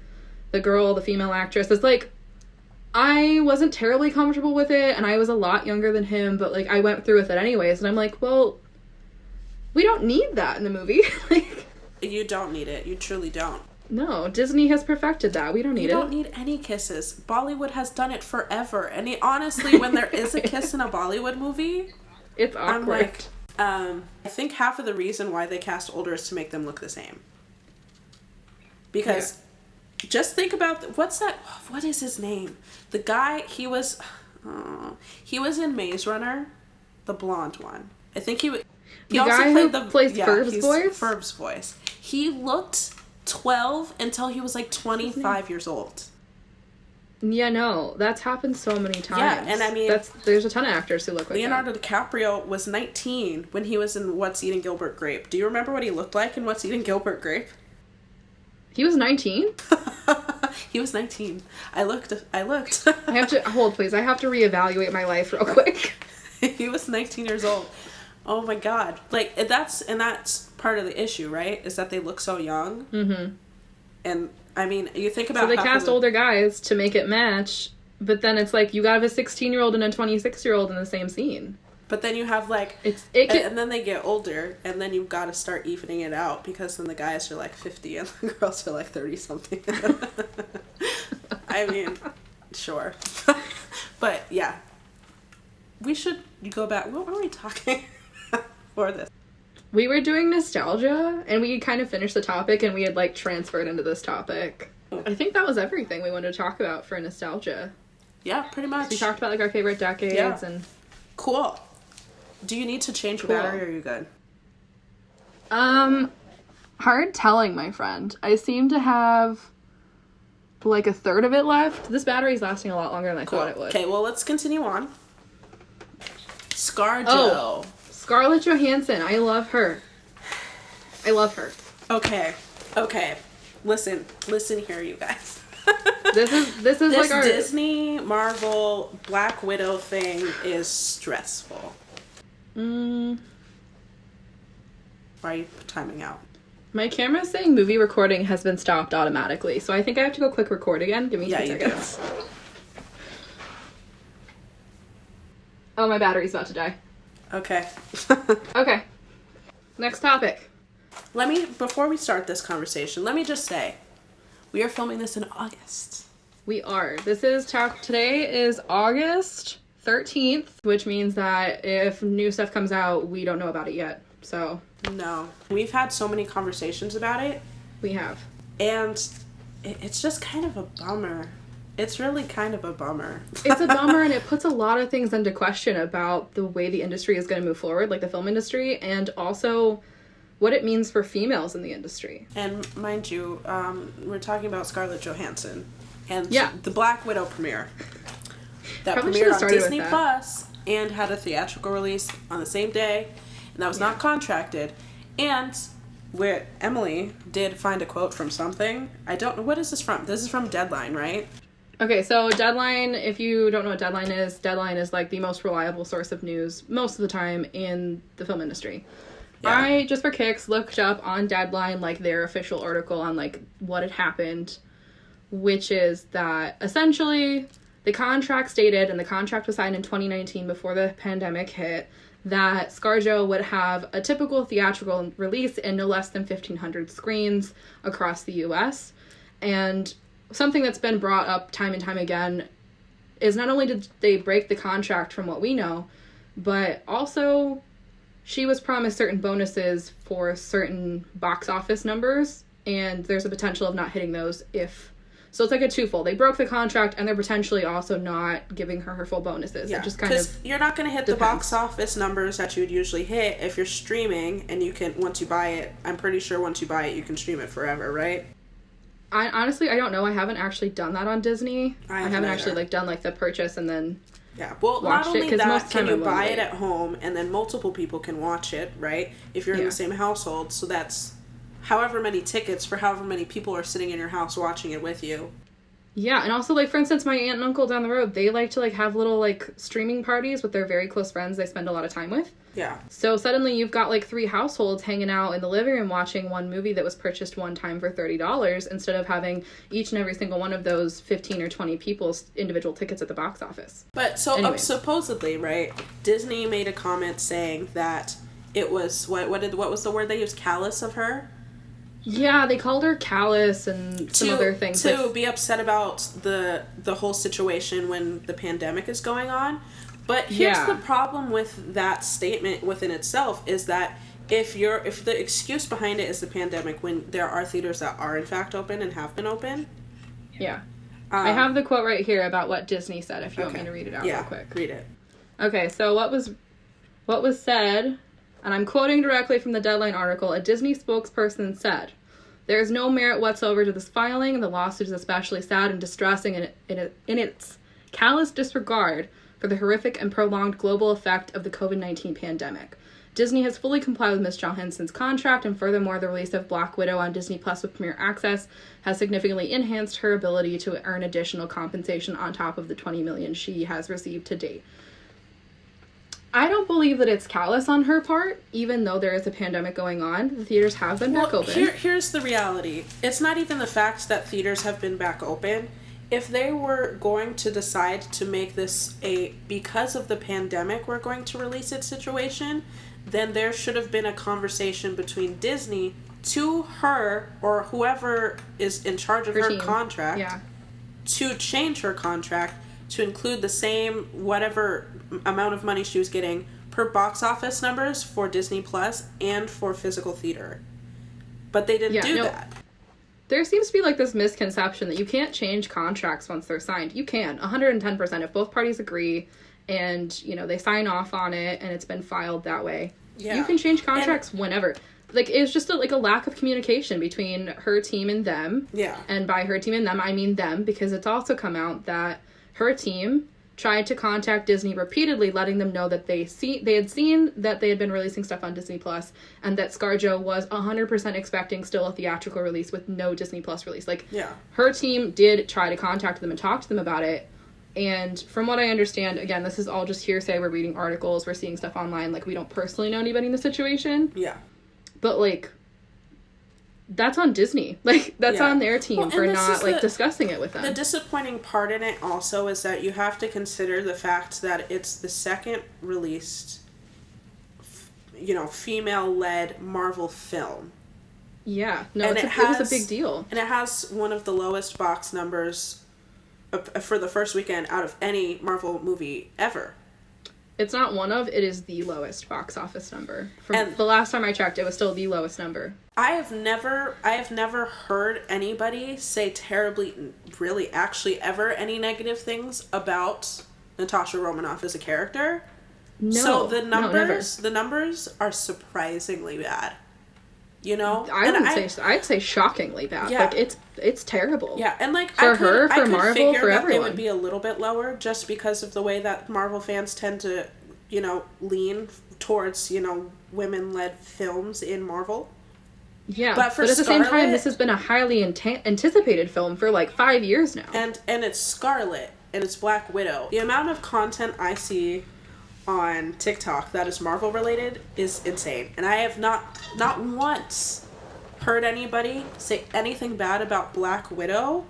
the female actress is like, I wasn't terribly comfortable with it, and I was a lot younger than him, but, like, I went through with it anyways. And I'm like, well, we don't need that in the movie. Like, you don't need it. You truly don't. No, Disney has perfected that. We don't need it. You don't need any kisses. Bollywood has done it forever. And honestly, when there is a kiss in a Bollywood movie, it's awkward. I'm like, I think half of the reason why they cast older is to make them look the same. Because just think about, what is his name? The guy, he was in Maze Runner, the blonde one. I think he also guy played who plays Ferb's voice? Ferb's voice. He looked 12 until he was, like, 25 years old. Yeah, no, that's happened so many times. Yeah, and I mean... There's a ton of actors who look like Leonardo DiCaprio was 19 when he was in What's Eating Gilbert Grape. Do you remember what he looked like in What's Eating Gilbert Grape? He was 19? He was 19. I looked. I have to... Hold, please. I have to reevaluate my life real quick. He was 19 years old. Oh my god. Like, that's part of the issue, right? Is that they look so young. Mm-hmm. And, I mean, you think about... So they cast older guys to make it match, but then it's like, you got a 16-year-old and a 26-year-old in the same scene. But then you have, like... and then they get older, and then you've got to start evening it out, because then the guys are, like, 50, and the girls are, like, 30-something. I mean, sure. But, yeah. We should go back... What were we talking for this? We were doing nostalgia, and we kind of finished the topic, and we had, like, transferred into this topic. I think that was everything we wanted to talk about for nostalgia. Yeah, pretty much. We talked about, like, our favorite decades, and... Cool. Do you need to change your battery, or are you good? Hard telling, my friend. I seem to have, like, a third of it left. This battery's lasting a lot longer than I thought it would. Okay, well, let's continue on. ScarJo. Oh, Scarlett Johansson. I love her. I love her. Okay. Listen here, you guys. This is like our Disney, Marvel, Black Widow thing is stressful. Why are you timing out? My camera's saying movie recording has been stopped automatically, so I think I have to go click record again. Give me 2 seconds. Oh, my battery's about to die. Okay. Okay. Next topic. Before we start this conversation, let me just say, we are filming this in August. We are. Today is August 13th, which means that if new stuff comes out, we don't know about it yet. So. No. We've had so many conversations about it. We have. And it's just kind of a bummer. It's really kind of a bummer. It's a bummer, and it puts a lot of things into question about the way the industry is going to move forward, like the film industry, and also what it means for females in the industry. And mind you, we're talking about Scarlett Johansson and the Black Widow premiere that premiered on Disney Plus and had a theatrical release on the same day, and that was not contracted. And where Emily did find a quote from something. I don't know, what is this from? This is from Deadline, right? Okay, so Deadline, if you don't know what Deadline is like the most reliable source of news most of the time in the film industry. Yeah. I, just for kicks, looked up on Deadline, like, their official article on, like, what had happened, which is that, essentially, the contract stated, and the contract was signed in 2019 before the pandemic hit, that ScarJo would have a typical theatrical release in no less than 1,500 screens across the U.S., and something that's been brought up time and time again is not only did they break the contract from what we know, but also she was promised certain bonuses for certain box office numbers, and there's a potential of not hitting those so it's like a twofold. They broke the contract, and they're potentially also not giving her full bonuses. Yeah, it just kind of you're not going to hit the box office numbers that you would usually hit if you're streaming, and you can, once you buy it, I'm pretty sure once you buy it, you can stream it forever, right? I honestly don't know. I haven't actually done that on Disney. I haven't actually, like, done, like, the purchase and then well, not only that, can you buy it at home, and then multiple people can watch it, right? If you're in the same household, so that's however many tickets for however many people are sitting in your house watching it with you. Yeah, and also, like, for instance, my aunt and uncle down the road, they like to, like, have little, like, streaming parties with their very close friends they spend a lot of time with. Yeah. So suddenly you've got, like, 3 households hanging out in the living room watching one movie that was purchased one time for $30 instead of having each and every single one of those 15 or 20 people's individual tickets at the box office. But so supposedly, right, Disney made a comment saying that it was, what was the word they used, callous of her? Yeah, they called her callous and some other things. To be upset about the whole situation when the pandemic is going on. But here's the problem with that statement within itself is that if the excuse behind it is the pandemic, when there are theaters that are in fact open and have been open. Yeah. I have the quote right here about what Disney said, if you want me to read it out real quick. Read it. Okay, so what was said, and I'm quoting directly from the Deadline article, a Disney spokesperson said, "There is no merit whatsoever to this filing, and the lawsuit is especially sad and distressing in its callous disregard for the horrific and prolonged global effect of the COVID-19 pandemic. Disney has fully complied with Ms. Johansson's contract, and furthermore, the release of Black Widow on Disney Plus with Premier Access has significantly enhanced her ability to earn additional compensation on top of the $20 million she has received to date." I don't believe that it's callous on her part, even though there is a pandemic going on. The theaters have been back open. Here's the reality. It's not even the fact that theaters have been back open. If they were going to decide to make this because of the pandemic, we're going to release it situation, then there should have been a conversation between Disney to her or whoever is in charge of her contract to change her contract to include the same whatever amount of money she was getting per box office numbers for Disney Plus and for physical theater. But they didn't do that. There seems to be, like, this misconception that you can't change contracts once they're signed. You can, 110%, if both parties agree and, you know, they sign off on it and it's been filed that way. Yeah. You can change contracts whenever. Like, it's just, a lack of communication between her team and them. Yeah. And by her team and them, I mean them, because it's also come out that her team tried to contact Disney repeatedly, letting them know that they had seen that they had been releasing stuff on Disney Plus, and that ScarJo was 100% expecting still a theatrical release with no Disney Plus release. Like, her team did try to contact them and talk to them about it, and from what I understand, again, this is all just hearsay, we're reading articles, we're seeing stuff online, like, we don't personally know anybody in the situation. Yeah. But, like, that's on Disney. Like, that's on their team for not, like, discussing it with them. The disappointing part in it also is that you have to consider the fact that it's the second released, you know, female-led Marvel film. Yeah. No, it was a big deal. And it has one of the lowest box numbers for the first weekend out of any Marvel movie ever. It's not one of, it is the lowest box office number. From the last time I checked, it was still the lowest number. I have never heard anybody say really actually ever any negative things about Natasha Romanoff as a character. No. So the numbers are surprisingly bad. You know? I'd say shockingly bad. Yeah. Like, it's terrible. Yeah, and like for Marvel, for everyone. They would be a little bit lower just because of the way that Marvel fans tend to, you know, lean towards, you know, women-led films in Marvel. Yeah, but at the same time, this has been a highly anticipated film for like 5 years now. And it's Scarlett and it's Black Widow. The amount of content I see on TikTok that is Marvel related is insane, and I have not once heard anybody say anything bad about Black Widow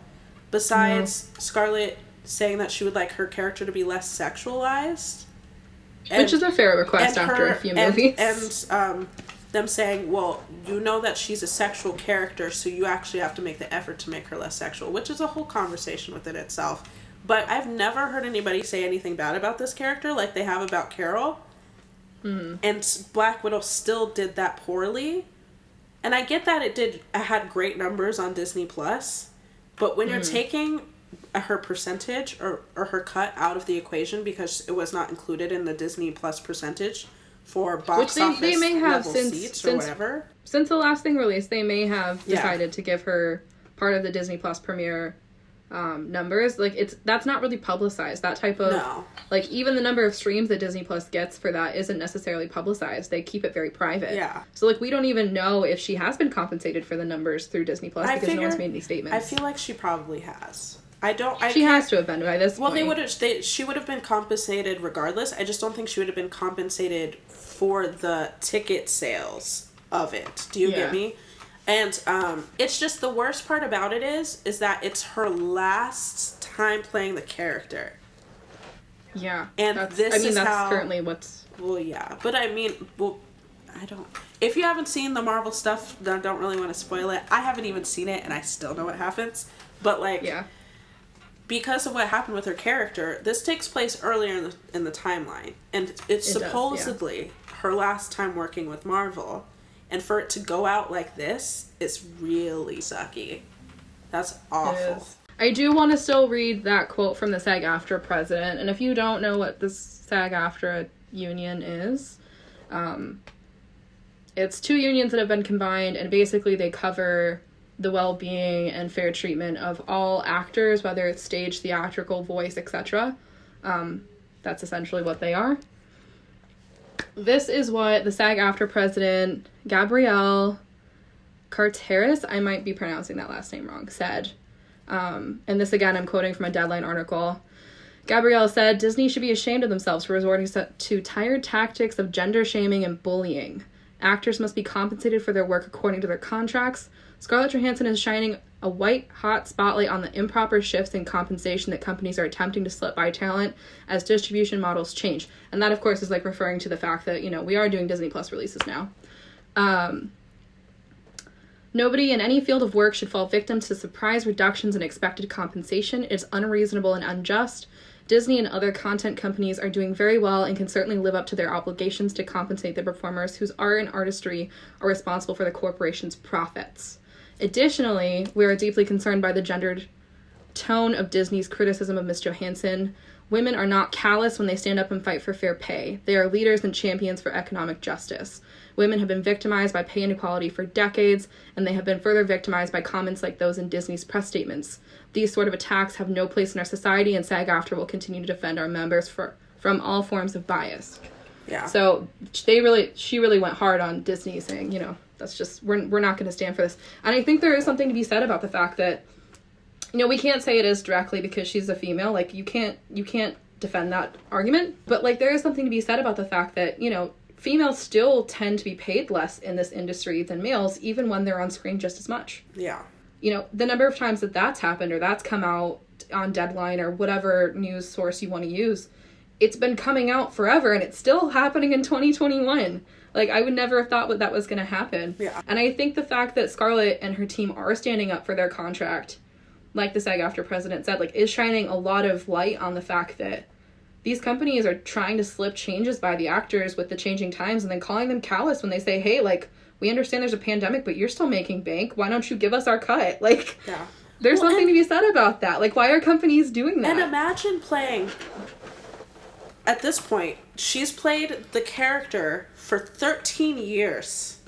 besides Scarlett saying that she would like her character to be less sexualized, which is a fair request after a few movies, and them saying, well, you know that she's a sexual character, so you actually have to make the effort to make her less sexual, which is a whole conversation within itself. But I've never heard anybody say anything bad about this character like they have about Carol. Mm-hmm. And Black Widow still did that poorly. And I get that it had great numbers on Disney Plus, but when you're taking her percentage or her cut out of the equation because it was not included in the Disney Plus percentage for box office they may have level seats or whatever. Since the last thing released, they may have decided to give her part of the Disney Plus premiere numbers. Like, that's not really publicized. That type of like, even the number of streams that Disney Plus gets for that isn't necessarily publicized. They keep it very private. Yeah. So, like, we don't even know if she has been compensated for the numbers through Disney Plus because no one's made any statements. I feel like she probably has. She has to have been by this point. Well, she would have been compensated regardless. I just don't think she would have been compensated for the ticket sales of it. Do you get me? And it's just the worst part about it is that it's her last time playing the character. Yeah. And that's currently what's... Well, yeah. But I mean, I don't... If you haven't seen the Marvel stuff, I don't really want to spoil it. I haven't even seen it, and I still know what happens. But, like... Yeah. Because of what happened with her character, this takes place earlier in the timeline. And it's supposedly her last time working with Marvel. And for it to go out like this is really sucky. That's awful. I do want to still read that quote from the SAG-AFTRA president. And if you don't know what the SAG-AFTRA union is, it's two unions that have been combined, and basically they cover the well-being and fair treatment of all actors, whether it's stage, theatrical, voice, etc. That's essentially what they are. This is what the SAG-AFTRA president, Gabrielle Carteris, I might be pronouncing that last name wrong, said. And this, again, I'm quoting from a Deadline article. Gabrielle said, Disney should be ashamed of themselves for resorting to tired tactics of gender shaming and bullying. Actors must be compensated for their work according to their contracts. Scarlett Johansson is shining a white-hot spotlight on the improper shifts in compensation that companies are attempting to slip by talent as distribution models change. And that, of course, is, like, referring to the fact that, you know, we are doing Disney Plus releases now. Nobody in any field of work should fall victim to surprise reductions in expected compensation. It's unreasonable and unjust. Disney and other content companies are doing very well and can certainly live up to their obligations to compensate the performers whose art and artistry are responsible for the corporation's profits. Additionally, we are deeply concerned by the gendered tone of Disney's criticism of Ms. Johansson. Women are not callous when they stand up and fight for fair pay. They are leaders and champions for economic justice. Women have been victimized by pay inequality for decades, and they have been further victimized by comments like those in Disney's press statements. These sort of attacks have no place in our society, and SAG-AFTRA will continue to defend our members from all forms of bias. Yeah. So she really went hard on Disney, saying, that's just, we're not going to stand for this. And I think there is something to be said about the fact that, we can't say it is directly because she's a female. Like, you can't defend that argument. But, like, there is something to be said about the fact that, females still tend to be paid less in this industry than males, even when they're on screen just as much. Yeah. The number of times that that's happened or that's come out on Deadline or whatever news source you want to use, it's been coming out forever and it's still happening in 2021. Like, I would never have thought that was going to happen. Yeah. And I think the fact that Scarlett and her team are standing up for their contract, like the SAG-AFTRA president said, like, is shining a lot of light on the fact that these companies are trying to slip changes by the actors with the changing times and then calling them callous when they say, hey, like, we understand there's a pandemic, but you're still making bank. Why don't you give us our cut? Like, yeah. There's something to be said about that. Like, why are companies doing that? And imagine playing, at this point, she's played the character for 13 years.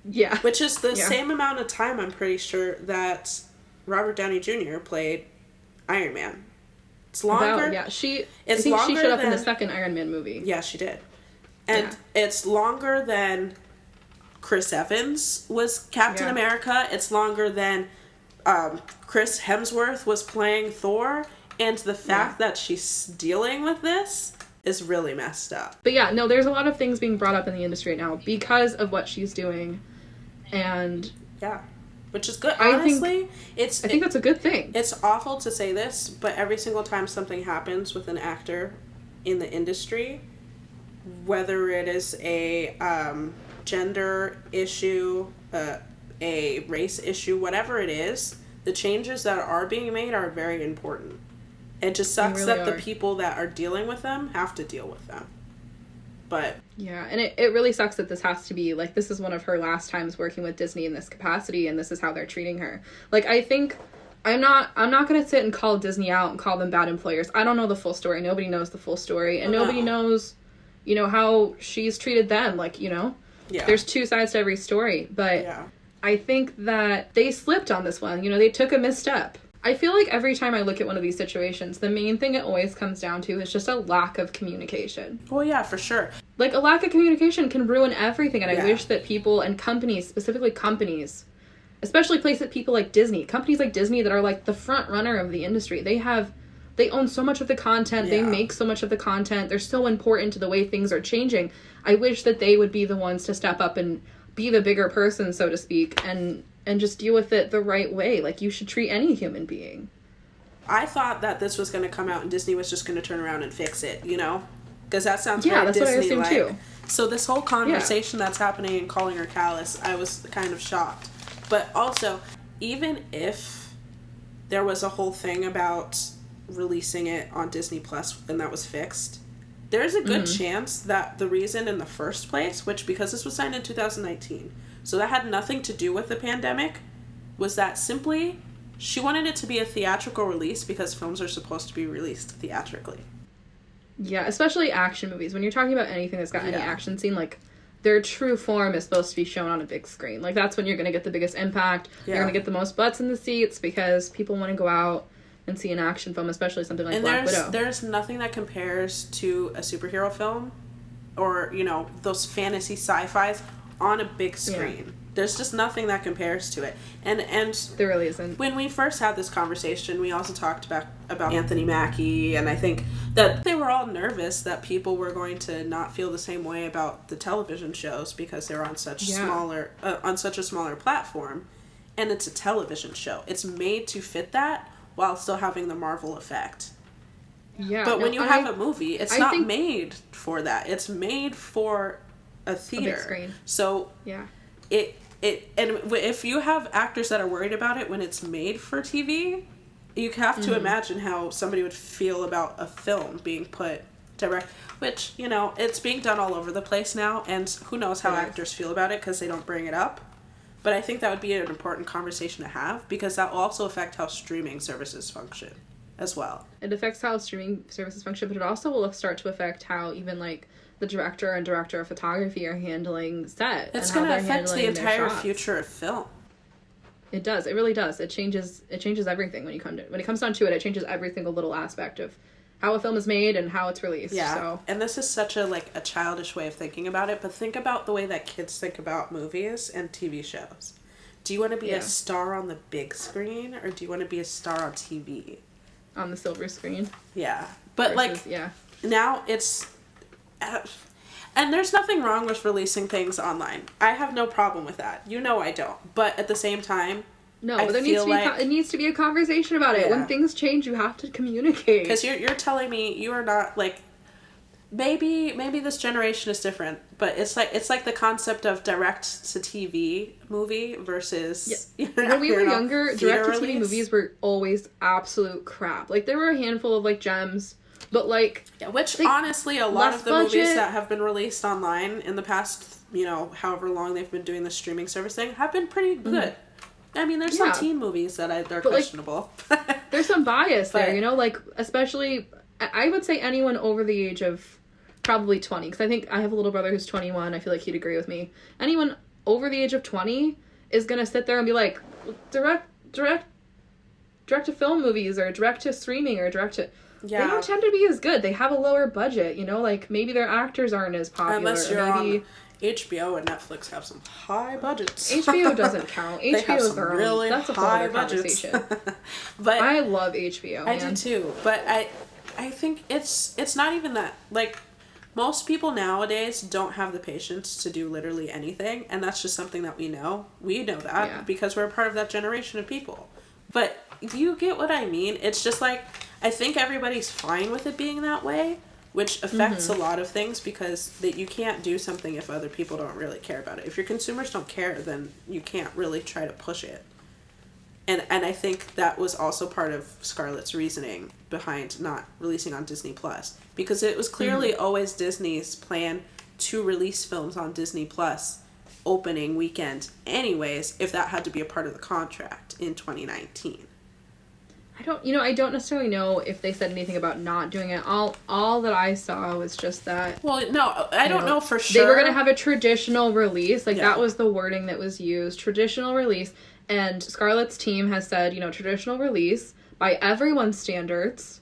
Yeah. Which is the same amount of time, I'm pretty sure, that Robert Downey Jr. played Iron Man. It's longer. She showed up in the second Iron Man movie. Yeah, she did. And it's longer than Chris Evans was Captain America. It's longer than Chris Hemsworth was playing Thor. And the fact that she's dealing with this is really messed up. But there's a lot of things being brought up in the industry right now because of what she's doing. And which is good. Honestly, I think that's a good thing. It's awful to say this, but every single time something happens with an actor in the industry, whether it is a gender issue, a race issue, whatever it is, the changes that are being made are very important. It just sucks that the people that are dealing with them have to deal with them. But and it really sucks that this has to be, like, this is one of her last times working with Disney in this capacity, and this is how they're treating her. Like, I think I'm not going to sit and call Disney out and call them bad employers. I don't know the full story. Nobody knows the full story, and nobody knows, how she's treated them. Like, there's two sides to every story, but I think that they slipped on this one. They took a misstep. I feel like every time I look at one of these situations, the main thing it always comes down to is just a lack of communication. Well, yeah, for sure. Like, a lack of communication can ruin everything, and I wish that people and companies, specifically companies, especially people like Disney, companies like Disney that are, like, the front runner of the industry, they own so much of the content, they make so much of the content, they're so important to the way things are changing. I wish that they would be the ones to step up and be the bigger person, so to speak, and just deal with it the right way. Like, you should treat any human being. I thought that this was going to come out and Disney was just going to turn around and fix it, Because that sounds very Disney-like. That's what I assumed too. So this whole conversation that's happening and calling her callous, I was kind of shocked. But also, even if there was a whole thing about releasing it on Disney Plus and that was fixed, there's a good chance that the reason in the first place, which because this was signed in 2019, so that had nothing to do with the pandemic, was that simply she wanted it to be a theatrical release because films are supposed to be released theatrically. Yeah, especially action movies. When you're talking about anything that's got any action scene, like, their true form is supposed to be shown on a big screen. Like, that's when you're going to get the biggest impact. Yeah. You're going to get the most butts in the seats because people want to go out and see an action film, especially something like Black Widow. There's nothing that compares to a superhero film or, those fantasy sci-fis on a big screen. Yeah. There's just nothing that compares to it. And there really isn't. When we first had this conversation, we also talked about Anthony Mackie, and I think that they were all nervous that people were going to not feel the same way about the television shows because they're on such such a smaller platform, and it's a television show. It's made to fit that while still having the Marvel effect. Yeah. But when you have a movie, it's not made for that. It's made for a theater. A big screen. So and if you have actors that are worried about it when it's made for TV, you have to imagine how somebody would feel about a film being put direct, which, you know, it's being done all over the place now, and who knows how actors feel about it because they don't bring it up. But I think that would be an important conversation to have, because that will also affect how streaming services function as well. It affects how streaming services function, but it also will start to affect how even, like, the director and director of photography are handling set. It's going to affect the entire future of film. It does. It really does. It changes everything when it comes down to it. It changes every single little aspect of how a film is made and how it's released. Yeah. So. And this is such a childish way of thinking about it, but think about the way that kids think about movies and TV shows. Do you want to be a star on the big screen, or do you want to be a star on TV? On the silver screen. Yeah. But now it's and there's nothing wrong with releasing things online. I have no problem with that. You know I don't. But at the same time, no, but it needs to be a conversation about it. When things change, you have to communicate. Because you're telling me you are not, like, maybe this generation is different, but it's like the concept of direct to TV movie versus when we were younger, direct to TV movies were always absolute crap. Like, there were a handful of, like, gems. But, like... Yeah, which, honestly, a lot of the movies that have been released online in the past, you know, however long they've been doing the streaming service thing, have been pretty good. I mean, there's some teen movies that are questionable. Like, there's some bias there, you know? Like, especially... I would say anyone over the age of probably 20. Because I think I have a little brother who's 21. I feel like he'd agree with me. Anyone over the age of 20 is going to sit there and be like, direct to film movies, or direct to streaming, or direct to... Yeah. They don't tend to be as good. They have a lower budget, you know? Like, maybe their actors aren't as popular. Unless you're on HBO and Netflix have some high budgets. HBO doesn't count. HBO is their own. That's a whole other conversation. But I love HBO, man. I do too. But I think it's not even that. Like, most people nowadays don't have the patience to do literally anything, and that's just something that we know. We know that because we're a part of that generation of people. But do you get what I mean? It's just like, I think everybody's fine with it being that way, which affects a lot of things, because you can't do something if other people don't really care about it. If your consumers don't care, then you can't really try to push it. And I think that was also part of Scarlett's reasoning behind not releasing on Disney Plus, because it was clearly always Disney's plan to release films on Disney Plus opening weekend anyways, if that had to be a part of the contract in 2019. I don't necessarily know if they said anything about not doing it. All that I saw was just that... Well, no, I don't know for sure. They were going to have a traditional release. Like, that was the wording that was used. Traditional release. And Scarlett's team has said, traditional release, by everyone's standards,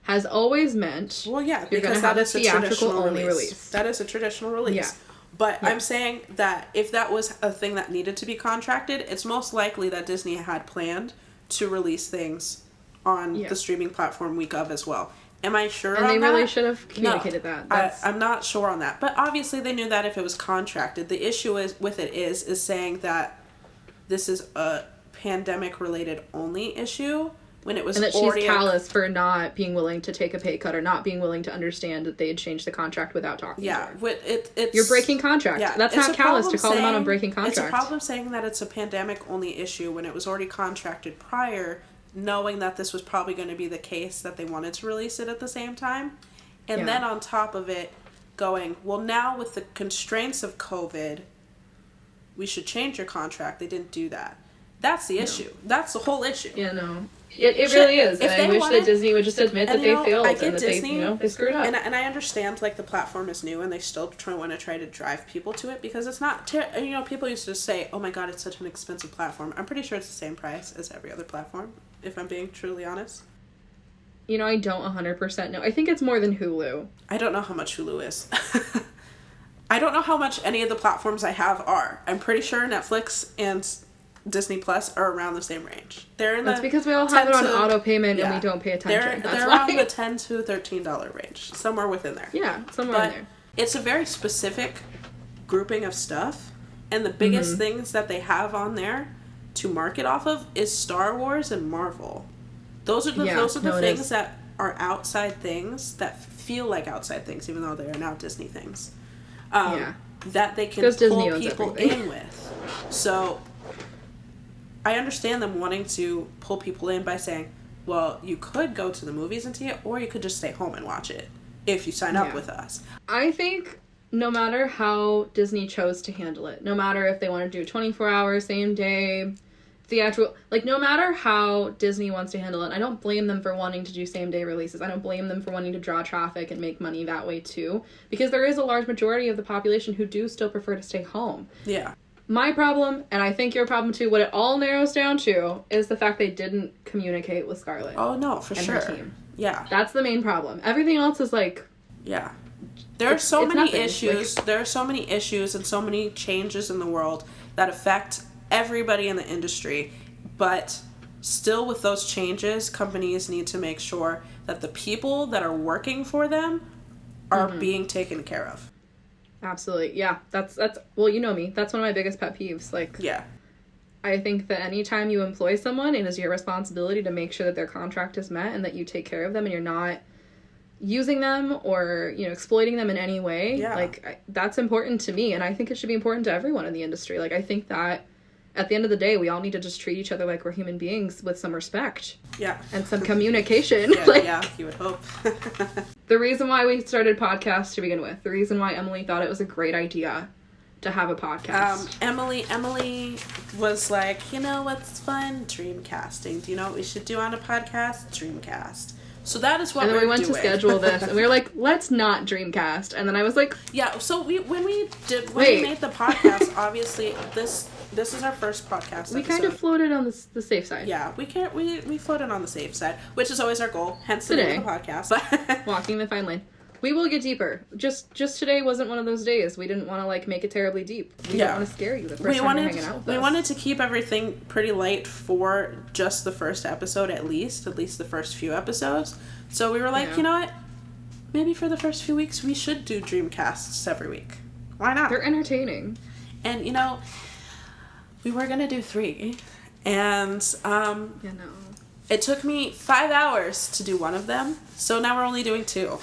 has always meant... Well, yeah, you're going to have a theatrical only release. That is a traditional release. Yeah. But I'm saying that if that was a thing that needed to be contracted, it's most likely that Disney had planned to release things on the streaming platform week of as well. Am I sure on that? And they really should have communicated that. I'm not sure on that. But obviously they knew that if it was contracted. The issue is saying that this is a pandemic-related only issue, when it was already... And that she's callous for not being willing to take a pay cut, or not being willing to understand that they had changed the contract without talking to her. It's... You're breaking contract. Yeah, that's not callous to call them out on breaking contract. It's a problem saying that it's a pandemic-only issue when it was already contracted prior, knowing that this was probably going to be the case, that they wanted to release it at the same time. And then on top of it, going, well, now with the constraints of COVID, we should change your contract. They didn't do that. That's the issue. That's the whole issue. Yeah, no. It really is. And I wish that Disney would just admit that they failed and that they screwed up. And I understand, like, the platform is new and they still want to try to drive people to it, because it's not... people used to say, oh my god, it's such an expensive platform. I'm pretty sure it's the same price as every other platform, if I'm being truly honest. I don't 100% know. I think it's more than Hulu. I don't know how much Hulu is. I don't know how much any of the platforms I have are. I'm pretty sure Netflix and Disney Plus are around the same range. That's because we all have it on auto payment and we don't pay attention. They're around the $10 to $13 range, somewhere within there. Yeah, somewhere in there. It's a very specific grouping of stuff, and the biggest things that they have on there to market off of is Star Wars and Marvel. Those are the things that are outside things that feel like outside things, even though they are now Disney things. That they can pull people in with. So I understand them wanting to pull people in by saying, well, you could go to the movies and see it, or you could just stay home and watch it if you sign up with us. I think no matter how Disney chose to handle it, no matter if they want to do 24 hours, same day, theatrical, like, no matter how Disney wants to handle it, I don't blame them for wanting to do same day releases. I don't blame them for wanting to draw traffic and make money that way too, because there is a large majority of the population who do still prefer to stay home. Yeah. My problem, and I think your problem too, what it all narrows down to is the fact they didn't communicate with Scarlett. Oh, no, for sure. Her team. Yeah. That's the main problem. Everything else is like... Yeah. There are so many nothing. issues. There are so many issues and so many changes in the world that affect everybody in the industry. But still, with those changes, companies need to make sure that the people that are working for them are being taken care of. Absolutely. Yeah. That's well, you know me. That's one of my biggest pet peeves. Like, yeah. I think that anytime you employ someone, it is your responsibility to make sure that their contract is met and that you take care of them and you're not using them or, you know, exploiting them in any way. Yeah. Like, that's important to me, and I think it should be important to everyone in the industry. Like, I think that at the end of the day, we all need to just treat each other like we're human beings with some respect. Yeah. And some communication. Yeah, like, yeah, you would hope. The reason why we started podcasts to begin with, the reason why Emily thought it was a great idea to have a podcast. Emily was like, you know what's fun? Dreamcasting. Do you know what we should do on a podcast? Dreamcast. So that is what we're doing. And then we went to schedule this, and we were like, let's not Dreamcast. And then I was like... Yeah, so when we made the podcast, obviously, this is our first podcast We episode. kind of floated on the safe side. Yeah, we floated on the safe side, which is always our goal, hence the name of the podcast. But Walking the fine line. We will get deeper. Just today wasn't one of those days. We didn't want to, like, make it terribly deep. We didn't want to scare you the first time you're hanging out with us. We wanted to keep everything pretty light for just the first episode, at least the first few episodes. So we were like, you know what? Maybe for the first few weeks, we should do Dreamcasts every week. Why not? They're entertaining. And, you know, we were going to do 3. And, it took me 5 hours to do one of them, so now we're only doing 2.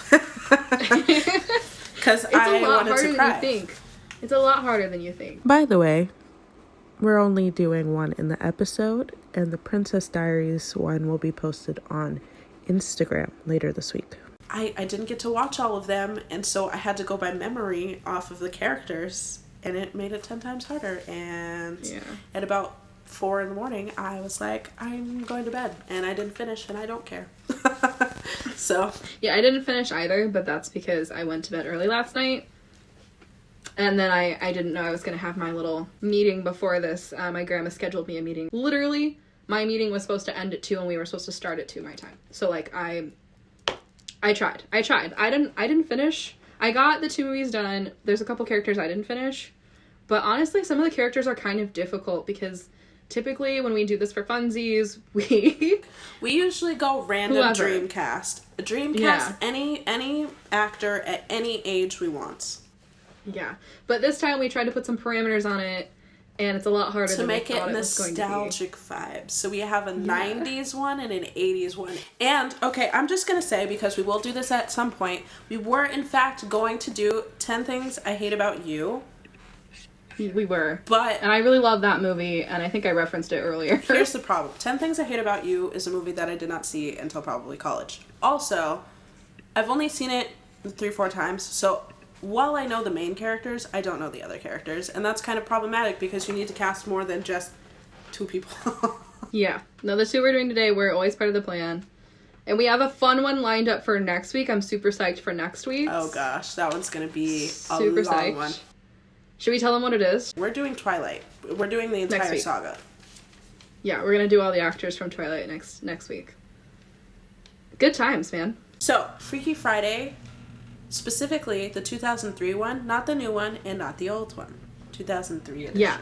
Because I wanted to cry. It's a lot harder than you think. By the way, we're only doing 1 in the episode, and the Princess Diaries one will be posted on Instagram later this week. I didn't get to watch all of them, and so I had to go by memory off of the characters, and it made it 10 times harder. And at about 4 a.m, I was like, I'm going to bed, and I didn't finish, and I don't care. So yeah, I didn't finish either, but that's because I went to bed early last night, and then I didn't know I was going to have my little meeting before this. My grandma scheduled me a meeting. Literally, my meeting was supposed to end at 2, and we were supposed to start at 2 my time. So, like, I tried. I didn't finish. I got the 2 movies done. There's a couple characters I didn't finish, but honestly, some of the characters are kind of difficult because typically, when we do this for funsies, we usually go random Dreamcast. A Dreamcast, any actor at any age we want. Yeah, but this time we tried to put some parameters on it, and it's a lot harder to make it nostalgic vibes. So we have a 90s one and an 80s one. And, okay, I'm just going to say, because we will do this at some point, we were, in fact, going to do 10 Things I Hate About You. We were. And I really love that movie, and I think I referenced it earlier. Here's the problem. 10 Things I Hate About You is a movie that I did not see until probably college. Also, I've only seen it 3-4 times, so while I know the main characters, I don't know the other characters, and that's kind of problematic because you need to cast more than just 2 people. Yeah. No, the 2 we're doing today were always part of the plan. And we have a fun one lined up for next week. I'm super psyched for next week. Oh gosh, that one's going to be a long one. Should we tell them what it is? We're doing Twilight. We're doing the entire saga. Yeah, we're going to do all the actors from Twilight next week. Good times, man. So, Freaky Friday, specifically the 2003 one, not the new one, and not the old one. 2003 edition. Yeah.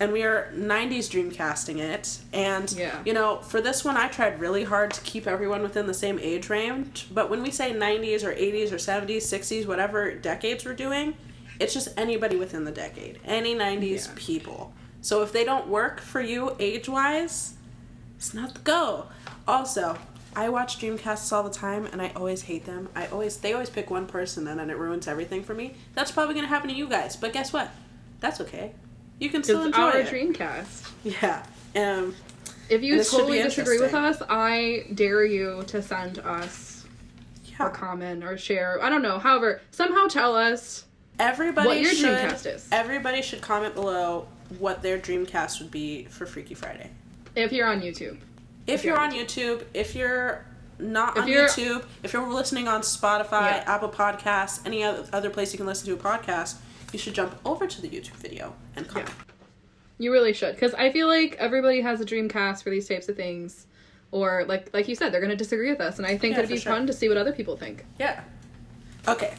And we are 90s Dreamcasting it. And, you know, for this one, I tried really hard to keep everyone within the same age range. But when we say 90s or 80s or 70s, 60s, whatever decades we're doing, it's just anybody within the decade. Any 90s people. So if they don't work for you age-wise, it's not the go. Also, I watch Dreamcasts all the time, and I always hate them. They always pick one person, and then it ruins everything for me. That's probably going to happen to you guys. But guess what? That's okay. You can still enjoy it. It's our Dreamcast. Yeah. If you This should totally be disagree with interesting. us, I dare you to send us or comment or share. I don't know. However, somehow tell us Everybody what your should, Dreamcast is. Everybody should comment below what their Dreamcast would be for Freaky Friday. If you're on YouTube. If you're on YouTube, if you're not on YouTube, if you're listening on Spotify, Apple Podcasts, any other place you can listen to a podcast, you should jump over to the YouTube video and comment. Yeah. You really should, because I feel like everybody has a Dreamcast for these types of things, or like you said, they're going to disagree with us, and I think it'd be fun to see what other people think. Yeah. Okay.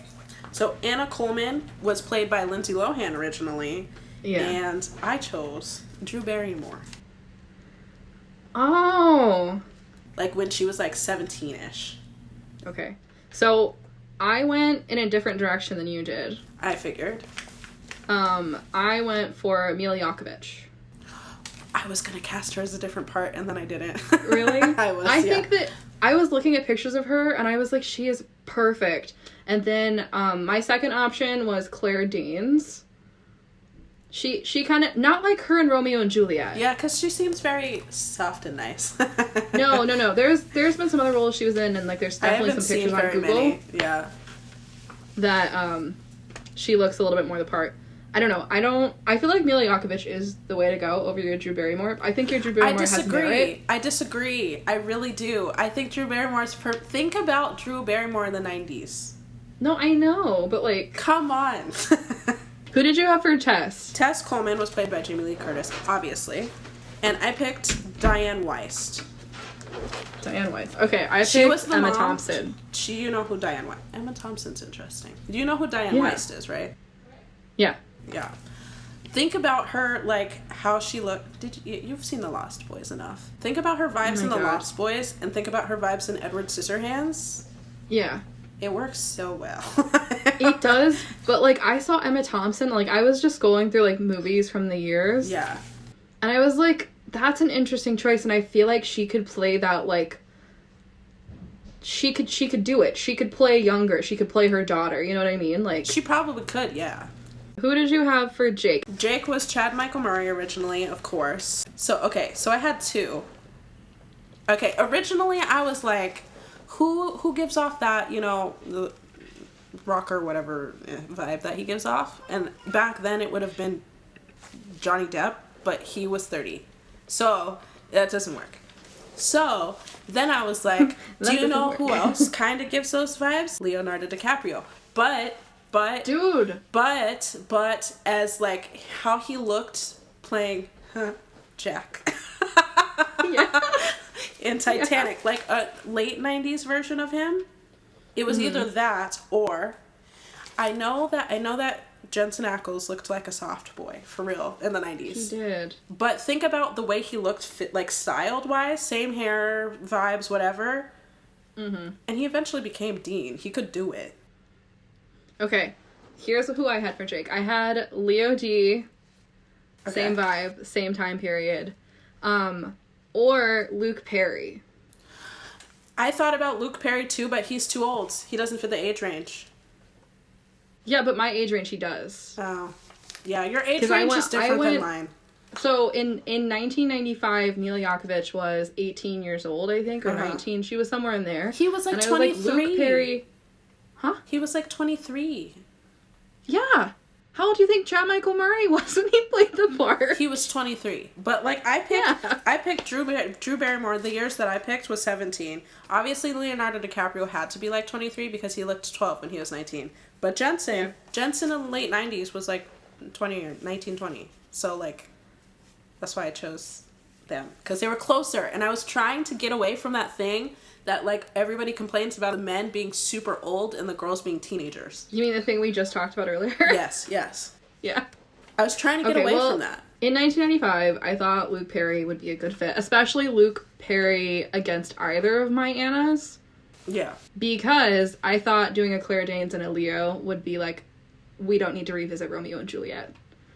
So Anna Coleman was played by Lindsay Lohan originally, and I chose Drew Barrymore. Oh. Like when she was like 17-ish. Okay. So I went in a different direction than you did. I figured. I went for Mila Jovovich. I was gonna cast her as a different part, and then I didn't. Really? I think that I was looking at pictures of her, and I was like, she is perfect. And then, my second option was Claire Danes. She kind of, not like her in Romeo and Juliet. Yeah, because she seems very soft and nice. No. There's been some other roles she was in, and like there's definitely some pictures on Google. Many. Yeah. That, she looks a little bit more the part. I don't know. I feel like Mila Jovovich is the way to go over your Drew Barrymore. I think your Drew Barrymore has merit. I disagree. I really do. I think Drew Barrymore's think about Drew Barrymore in the 90s. No, I know, but like... Come on. Who did you have for Tess? Tess Coleman was played by Jamie Lee Curtis, obviously. And I picked Diane Weist. Diane Weist. Okay, I picked Emma Thompson. You know who Diane Weist... Emma Thompson's interesting. Do you know who Diane Weist is, right? Yeah. Yeah. Think about her, like, how she looked. You've seen The Lost Boys enough. Think about her vibes in The Lost Boys, and think about her vibes in Edward Scissorhands. Yeah. It works so well. It does, but, like, I saw Emma Thompson, like, I was just going through, like, movies from the years. Yeah. And I was like, that's an interesting choice, and I feel like she could play that, like... She could do it. She could play younger. She could play her daughter. You know what I mean? Like... She probably could, yeah. Who did you have for Jake? Jake was Chad Michael Murray originally, of course. So I had two. Okay, originally I was like, who gives off that, you know, the rocker whatever vibe that he gives off? And back then it would have been Johnny Depp, but he was 30. So that doesn't work. So then I was like, do you know who else kind of gives those vibes? Leonardo DiCaprio. But dude, but as like how he looked playing Jack in Titanic, like a late 90s version of him, it was either that or I know that Jensen Ackles looked like a soft boy for real in the 90s. He did. But think about the way he looked, like styled wise, same hair, vibes, whatever. And he eventually became Dean. He could do it. Okay, here's who I had for Jake. I had Leo D, same vibe, same time period, or Luke Perry. I thought about Luke Perry too, but he's too old. He doesn't fit the age range. Yeah, but my age range he does. Oh. Yeah, your age range is different than mine. So in 1995, Mila Jovovich was 18 years old, I think, or 19. She was somewhere in there. He was like 23. I was like, Luke Perry... Huh? He was like 23. Yeah. How old do you think Chad Michael Murray was when he played the part? He was 23. But like I picked Drew Barrymore. The years that I picked was 17. Obviously Leonardo DiCaprio had to be like 23 because he looked 12 when he was 19. But Jensen in the late 90s was like 20 or 19, 20. So like that's why I chose them because they were closer and I was trying to get away from that thing that like everybody complains about the men being super old and the girls being teenagers. You mean the thing we just talked about earlier? Yes. Yeah. I was trying to get away from that. In 1995, I thought Luke Perry would be a good fit, especially Luke Perry against either of my Annas. Yeah. Because I thought doing a Claire Danes and a Leo would be like, we don't need to revisit Romeo and Juliet.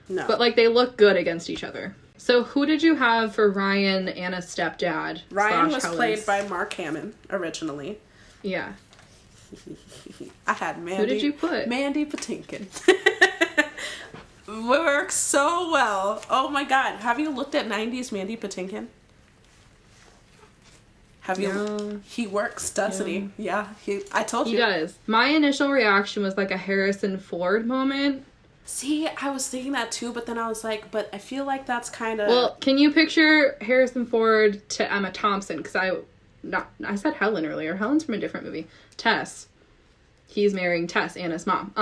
No. But like they look good against each other. So who did you have for Ryan, Anna's stepdad? Ryan was played by Mark Hamill originally. Yeah. I had Mandy. Who did you put? Mandy Patinkin. Works so well. Oh my god. Have you looked at 90s Mandy Patinkin? Have you? He works, doesn't he? Yeah. I told you. He does. My initial reaction was like a Harrison Ford moment. See, I was thinking that too, but then I was like, but I feel like that's kind of... Well, can you picture Harrison Ford to Emma Thompson? Because I said Helen earlier. Helen's from a different movie. Tess. He's marrying Tess, Anna's mom.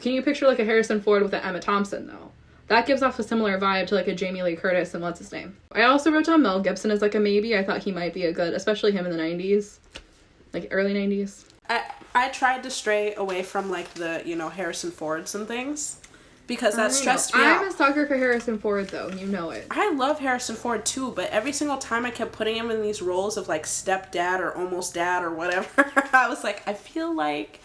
Can you picture like a Harrison Ford with an Emma Thompson though? That gives off a similar vibe to like a Jamie Lee Curtis and what's his name. I also wrote down Mel Gibson as like a maybe. I thought he might be a good, especially him in the 90s. Like early 90s. I tried to stray away from like the, Harrison Fords and things. Because that stressed me out. I'm a sucker for Harrison Ford, though. You know it. I love Harrison Ford, too, but every single time I kept putting him in these roles of, like, stepdad or almost dad or whatever, I was like, I feel like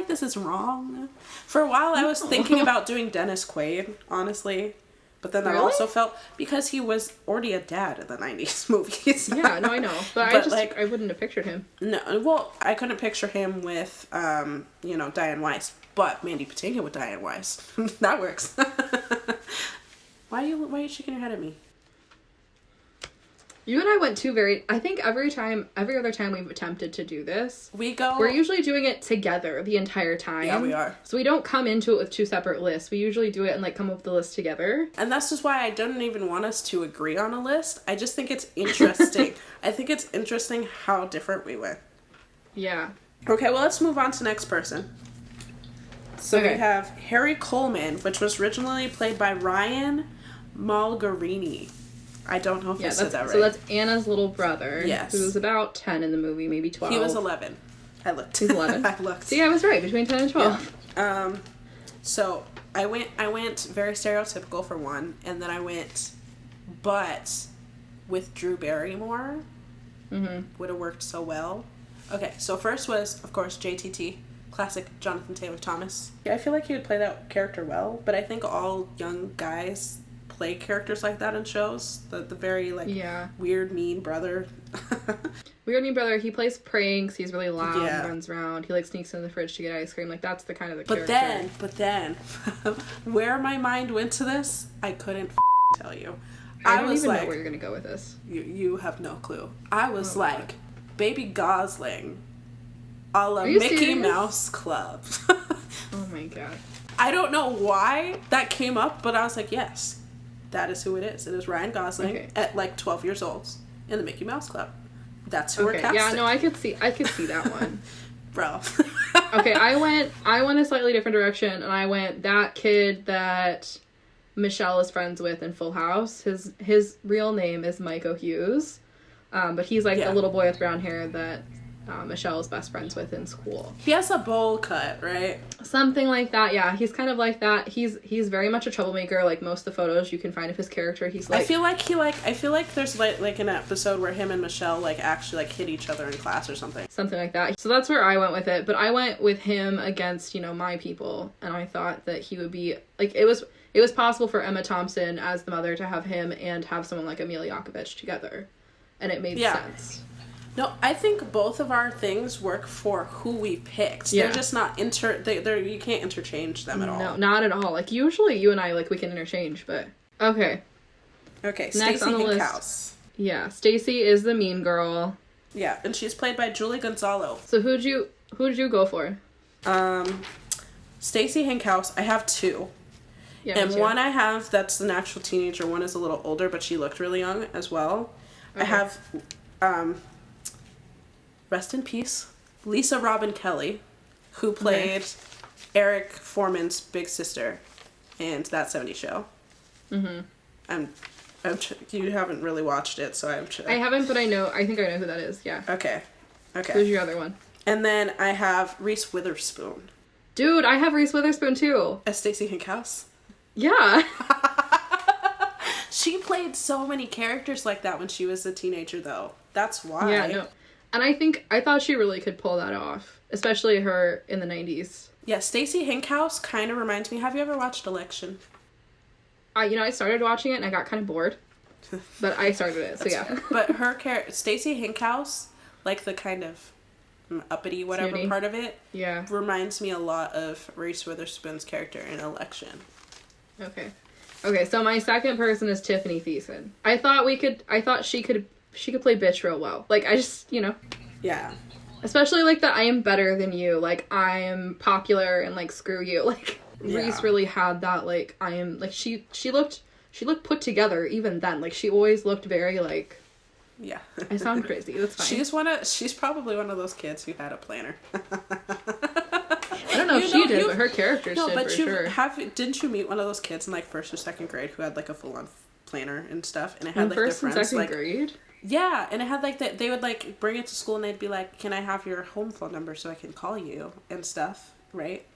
this is wrong. For a while, I was thinking about doing Dennis Quaid, honestly. But then I also felt, because he was already a dad in the 90s movies. Yeah, no, I know. But I wouldn't have pictured him. No, well, I couldn't picture him with, Diane Weiss. But Mandy Patinkin with Diane Weiss. That works. Why are you shaking your head at me? You and I went I think every other time we've attempted to do this, we're usually doing it together the entire time. Yeah, we are. So we don't come into it with two separate lists. We usually do it and like come up with the list together. And that's just why I don't even want us to agree on a list. I just think it's interesting. I think it's interesting how different we went. Yeah. Okay, well, let's move on to next person. So we have Harry Coleman, which was originally played by Ryan Mulgarini. I don't know if I said that right. So that's Anna's little brother. Yes. Who was about 10 in the movie, maybe 12. He was 11. I looked. He's 11? I looked. See, I was right, between 10 and 12. Yeah. So I went very stereotypical for one, and then I went, but with Drew Barrymore, would have worked so well. Okay, so first was, of course, JTT. Classic Jonathan Taylor Thomas. Yeah, I feel like he would play that character well, but I think all young guys play characters like that in shows. The very, weird, mean brother. Weird, mean brother. He plays pranks. He's really loud. Yeah. Runs around. He, sneaks in the fridge to get ice cream. Like, that's the kind of the character. But then, where my mind went to this, I couldn't tell you. I don't even know where you're going to go with this. You have no clue. I was God. Baby Gosling. A la Mickey serious? Mouse Club. Oh my god. I don't know why that came up, but I was like, yes, that is who it is. It is Ryan Gosling at 12 years old in the Mickey Mouse Club. That's who we're casting. Yeah, no, I could see that one. Bro. Okay, I went a slightly different direction, and I went that kid that Michelle is friends with in Full House. His real name is Micah Hughes, but he's the little boy with brown hair that Michelle is best friends with in school. He has a bowl cut, right? Something like that, yeah. He's kind of like that. He's very much a troublemaker. Like most of the photos you can find of his character, he's like... I feel like there's like an episode where him and Michelle actually hit each other in class or something. Something like that. So that's where I went with it. But I went with him against, my people. And I thought that he would be... It was possible for Emma Thompson as the mother to have him and have someone like Emil Yakovich together. And it made sense. No, I think both of our things work for who we picked. Yeah. They're just not you can't interchange them at all. No, not at all. Usually you and I, we can interchange, but... Okay. Okay, Next Stacey on the Hinkhouse. list. Yeah, Stacey is the mean girl. Yeah, and she's played by Julie Gonzalo. So who'd you go for? Stacey Hinkhouse, I have two. Yeah, and one I have that's an actual teenager, one is a little older, but she looked really young as well. Okay. I have... rest in peace, Lisa Robin Kelly, who played Eric Foreman's big sister in That 70s Show. Mm-hmm. You haven't really watched it, so I haven't, but I think I know who that is, yeah. Okay. Who's your other one? And then I have Reese Witherspoon. Dude, I have Reese Witherspoon too. As Stacey Hinkhouse? Yeah. She played so many characters like that when she was a teenager, though. That's why. Yeah, no. And I thought she really could pull that off, especially her in the 90s. Yeah, Stacey Hinkhouse kind of reminds me. Have you ever watched Election? I started watching it and I got kind of bored, but I started it, so yeah. But her character, Stacey Hinkhouse, the kind of uppity whatever Snooty. Part of it, reminds me a lot of Reese Witherspoon's character in Election. Okay, so my second person is Tiffany Thiessen. I thought she could she could play bitch real well. Like, I just, you know. Yeah. Especially, like, the I am better than you. Like, I am popular and, like, screw you. Like, Reese really had that, like, I am, like, she looked put together even then. Like, she always looked very, like... Yeah. I sound crazy. That's fine. She's probably one of those kids who had a planner. I don't know if she did, but her characters did, for sure. Didn't you meet one of those kids in, like, 1st or 2nd grade who had, like, a full-on planner and stuff? And it had, like, their friends, first and like... 2nd grade? Yeah, and it had, like, they would, like, bring it to school and they'd be like, can I have your home phone number so I can call you and stuff, right?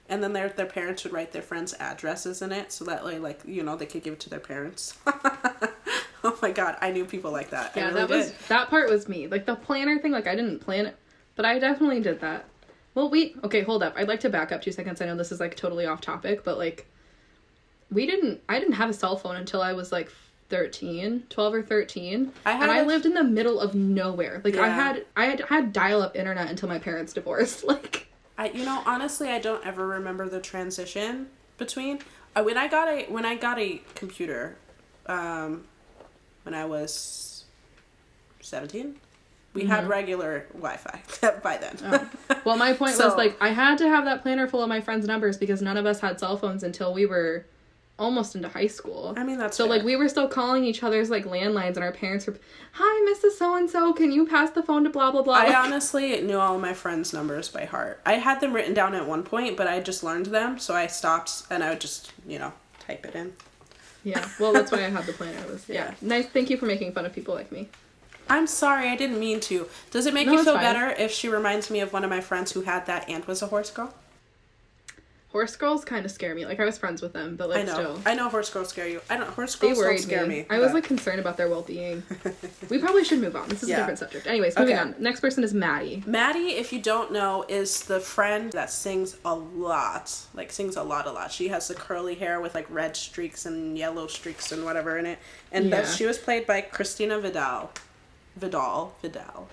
And then their parents would write their friends' addresses in it so that, like, you know, they could give it to their parents. Oh my god, I knew people like that. Yeah, really that part was me. Like, the planner thing, like, I didn't plan it, but I definitely did that. Well, okay, hold up. I'd like to back up 2 seconds. I know this is, like, totally off topic, but, like, I didn't have a cell phone until I was, like, 12 or 13. I lived in the middle of nowhere. Like, yeah. I had dial-up internet until my parents divorced. Like, honestly, I don't ever remember the transition between when I got a computer, when I was 17. We had regular Wi-Fi by then. Oh. Well, my point was, like, I had to have that planner full of my friends' numbers because none of us had cell phones until we were almost into high school. I mean, that's so fair. Like, we were still calling each other's, like, landlines, and our parents were, hi, Mrs. So-and-so, can you pass the phone to blah, blah, blah? I honestly knew all of my friends' numbers by heart. I had them written down at one point, but I just learned them, so I stopped, and I would just, type it in. Yeah, well, that's why I had the planner. Yeah. Nice, thank you for making fun of people like me. I'm sorry, I didn't mean to. Does it make you feel better if she reminds me of one of my friends who had that and was a horse girl? Horse girls kind of scare me. Like, I was friends with them, but, like, still. I know horse girls scare you. Horse girls don't scare me. I was, like, concerned about their well-being. We probably should move on. This is a different subject. Anyways, moving on. Next person is Maddie. Maddie, if you don't know, is the friend that sings a lot. Like, sings a lot. She has the curly hair with, like, red streaks and yellow streaks and whatever in it. And she was played by Christina Vidal.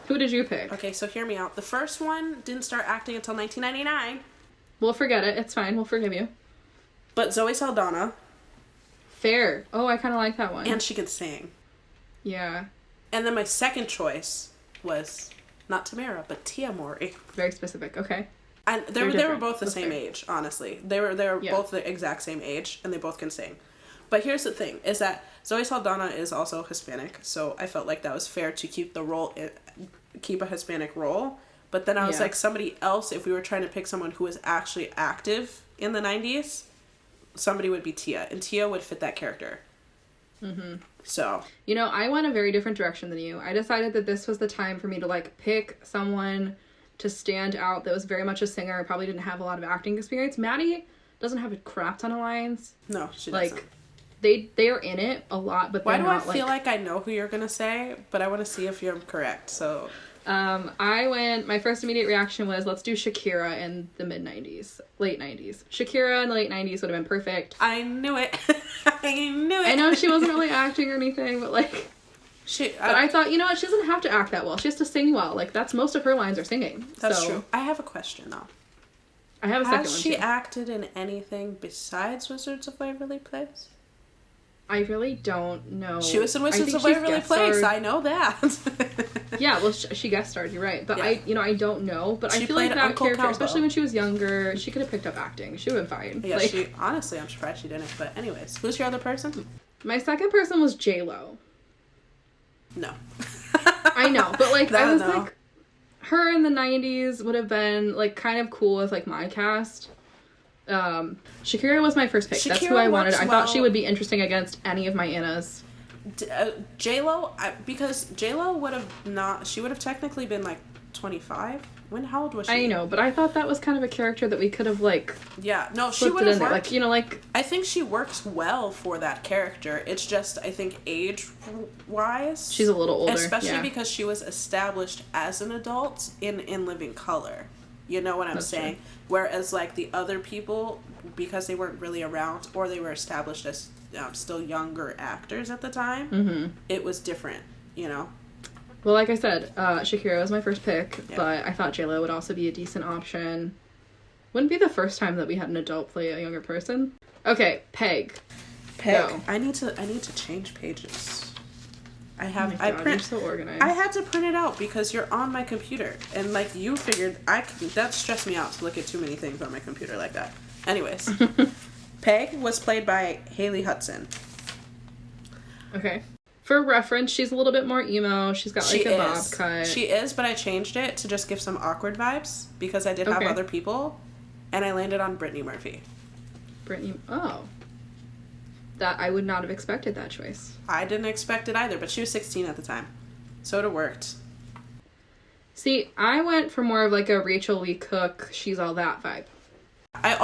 Who did you pick? Okay, so hear me out. The first one didn't start acting until 1999. We'll forget it. It's fine. We'll forgive you. But Zoe Saldana. Fair. Oh, I kind of like that one. And she could sing. Yeah. And then my second choice was not Tamara, but Tia Mowry. Very specific. Okay. And they were both the same age, honestly. They were both the exact same age, and they both can sing. But here's the thing, is that Zoe Saldana is also Hispanic, so I felt like that was fair to keep a Hispanic role. But then I was like, somebody else, if we were trying to pick someone who was actually active in the 90s, somebody would be Tia. And Tia would fit that character. Mm-hmm. So. I went a very different direction than you. I decided that this was the time for me to, like, pick someone to stand out that was very much a singer, probably didn't have a lot of acting experience. Maddie doesn't have a crap ton of lines. No, she doesn't. Like, they are in it a lot, but they're not, Why do I feel like I know who you're going to say, but I want to see if you're correct, so... my first immediate reaction was, let's do Shakira in the late 90s. Shakira in the late 90s would have been perfect. I knew it. I know she wasn't really acting or anything, but, like... But I thought, what, she doesn't have to act that well. She has to sing well. Like, most of her lines are singing. That's true. I have a question, though. I have a second one, Has she acted in anything besides Wizards of Waverly Place? I really don't know. She was in Wizards of Waverly Place. I know that. Yeah, well, she guest starred. You're right, but I don't know. But I feel like that Uncle character, Calvo. especially when she was younger, she could have picked up acting. She would have been fine. Yeah, honestly, I'm surprised she didn't. But anyways, who's your other person? My second person was J-Lo. No. I know, but like like, her in the 90s would have been like kind of cool with like my cast. Shakira was my first pick. That's who I wanted. I thought she would be interesting against any of my Innas. J-Lo, because J-Lo would have technically been like 25. How old was she? I know, but I thought that was kind of a character that we could have like... Yeah, no, she would have worked. Like, I think she works well for that character. It's just, I think, age-wise... She's a little older, especially because she was established as an adult in Living Color. You know what I'm saying? True. Whereas, like, the other people, because they weren't really around, or they were established as still younger actors at the time, it was different, Well, like I said, Shakira was my first pick, but I thought J-Lo would also be a decent option. Wouldn't be the first time that we had an adult play a younger person. Okay, Peg. Go. I need to change pages. I have. Oh my God, you're so organized. I had to print it out because you're on my computer, and like you figured, that stressed me out to look at too many things on my computer like that. Anyways, Peg was played by Haley Hudson. Okay. For reference, she's a little bit more emo. She's got like a bob cut. She is, but I changed it to just give some awkward vibes because I did have other people, and I landed on Brittany Murphy. Oh. That I would not have expected that choice. I didn't expect it either, but she was 16 at the time, so it worked. See, I went for more of like a Rachel Lee Cook, She's All That vibe. I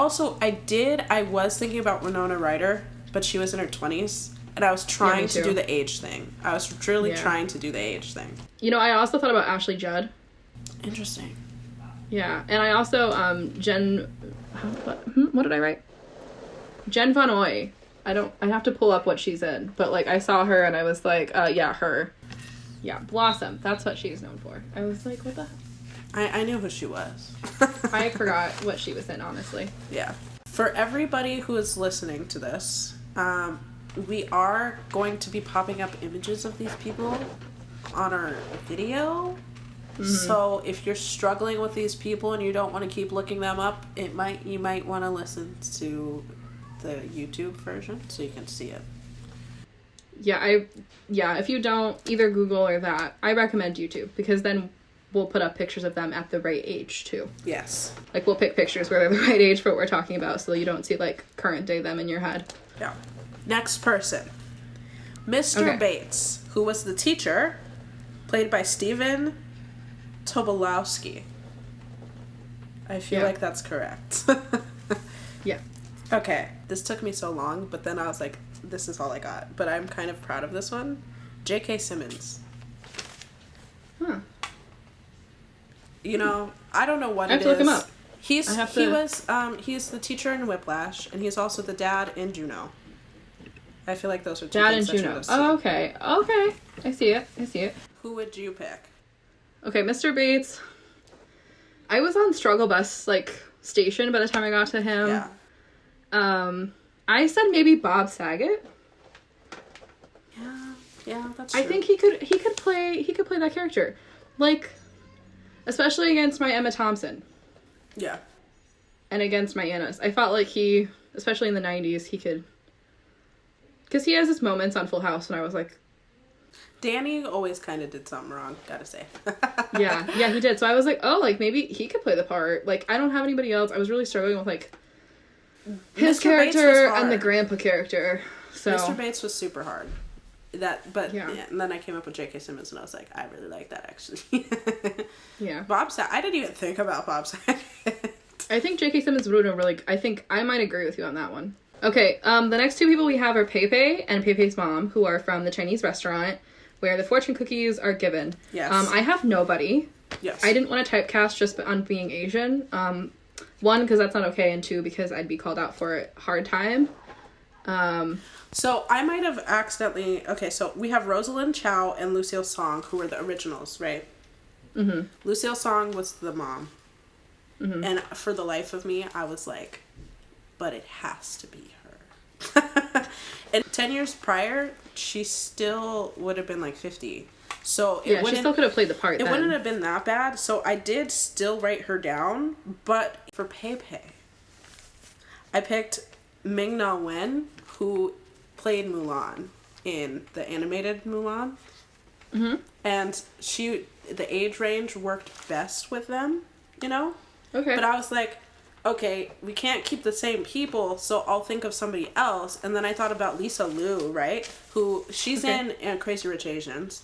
was thinking about Winona Ryder, but she was in her 20s, and I was trying to do the age thing. I was truly trying to do the age thing. You know, I also thought about Ashley Judd. Interesting. Yeah, and I also, what did I write? Jen Von Oy. I have to pull up what she's in, but like I saw her and I was like, her. Yeah, Blossom. That's what she's known for. I was like, what the heck? I knew who she was. I forgot what she was in, honestly. Yeah. For everybody who is listening to this, we are going to be popping up images of these people on our video. Mm-hmm. So if you're struggling with these people and you don't want to keep looking them up, you might want to listen to the YouTube version so you can see it. Yeah, if you don't either Google or that, I recommend YouTube because then we'll put up pictures of them at the right age too. Yes. Like we'll pick pictures where they're the right age for what we're talking about so you don't see like current day them in your head. Yeah. Next person. Mr. Bates, who was the teacher, played by Stephen Tobolowsky. I feel like that's correct. Yeah. Okay, this took me so long, but then I was like, this is all I got. But I'm kind of proud of this one. J.K. Simmons. Huh. You know, I don't know what it is. I have to look him up. He's the teacher in Whiplash, and he's also the dad in Juno. I feel like those are two Dad things and Juno. Oh, okay. I see it. Who would you pick? Okay, Mr. Bates. I was on Struggle Bus, like, station by the time I got to him. Yeah. I said maybe Bob Saget. Yeah, that's true. I think he could play that character. Like, especially against my Emma Thompson. Yeah. And against my Anna's. I felt like he, especially in the 90s, he could... Because he has his moments on Full House when I was like... Danny always kind of did something wrong, gotta say. yeah, he did. So I was like, oh, like, maybe he could play the part. Like, I don't have anybody else. I was really struggling with, like, his character and the grandpa character. So Mr. Bates was super hard. And then I came up with J.K. Simmons, and I was like, I really like that, actually. Yeah. Bob Saget. I didn't even think about Bob Saget. I think J.K. Simmons would have really... I think I might agree with you on that one. Okay, the next two people we have are Pepe and Pepe's mom, who are from the Chinese restaurant where the fortune cookies are given. Yes. I have nobody. Yes. I didn't want to typecast just on being Asian. One, because that's not okay, and two, because I'd be called out for a hard time. So I might have accidentally... Okay, so we have Rosalind Chow and Lucille Song, who were the originals, right? Mm-hmm. Lucille Song was the mom. Mm-hmm. And for the life of me, I was like, but it has to be her. And 10 years prior, she still would have been like 50. So she still could have played the part. It wouldn't have been that bad. So I did still write her down. But for Pepe, I picked Ming-Na Wen, who played Mulan in the animated Mulan. Mm-hmm. And the age range worked best with them, you know? Okay. But I was like, okay, we can't keep the same people, so I'll think of somebody else. And then I thought about Lisa Liu, right? She's in Crazy Rich Asians.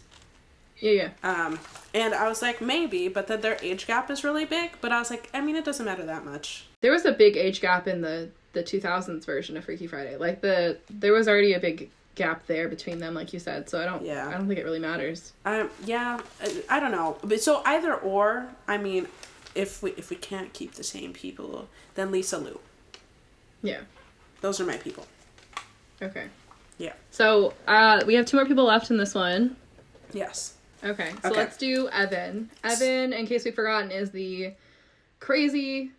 Yeah. And I was like, maybe, but then their age gap is really big. But I was like, I mean, it doesn't matter that much. There was a big age gap in the 2000s version of Freaky Friday. Like, there was already a big gap there between them, like you said. So I don't think it really matters. Yeah, I don't know. But so either or, I mean, if we can't keep the same people, then Lisa Liu. Yeah. Those are my people. Okay. Yeah. So, we have two more people left in this one. Yes. Okay, so let's do Evan. Evan, in case we've forgotten, is the crazy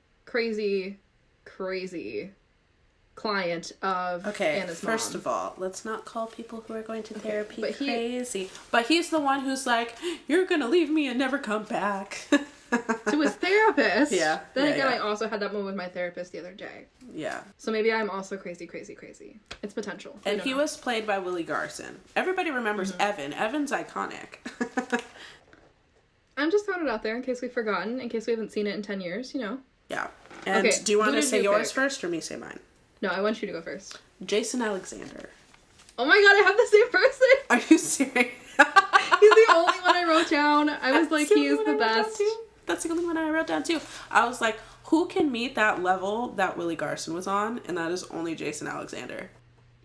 client of Anna's mom. First of all, let's not call people who are going to therapy but crazy. But he's the one who's like, you're gonna leave me and never come back. To his therapist. Yeah. Then again, I also had that moment with my therapist the other day. Yeah. So maybe I'm also crazy. It's potential. And he was played by Willie Garson. Everybody remembers Evan. Evan's iconic. I'm just throwing it out there in case we've forgotten, in case we haven't seen it in 10 years, you know. Yeah. And do you want to say yours first or me say mine? No, I want you to go first. Jason Alexander. Oh my god, I have the same person! Are you serious? He's the only one I wrote down. I was like, he is the best. That's the only one I wrote down too. I was like, who can meet that level that Willie Garson was on? And that is only Jason Alexander.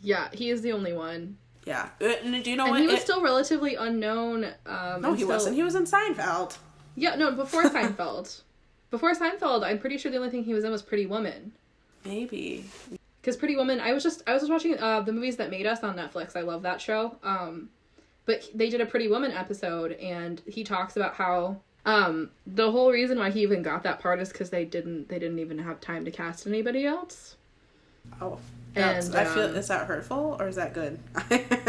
Yeah, he is the only one. Yeah. And do you know and what? He was still relatively unknown. No, he wasn't. He was in Seinfeld. Yeah, no, before Seinfeld. Before Seinfeld, I'm pretty sure the only thing he was in was Pretty Woman. Maybe. Because Pretty Woman, I was just watching the Movies That Made Us on Netflix. I love that show. But they did a Pretty Woman episode, and he talks about how the whole reason why he even got that part is because they didn't even have time to cast anybody else. Oh. And I feel, is that hurtful or is that good?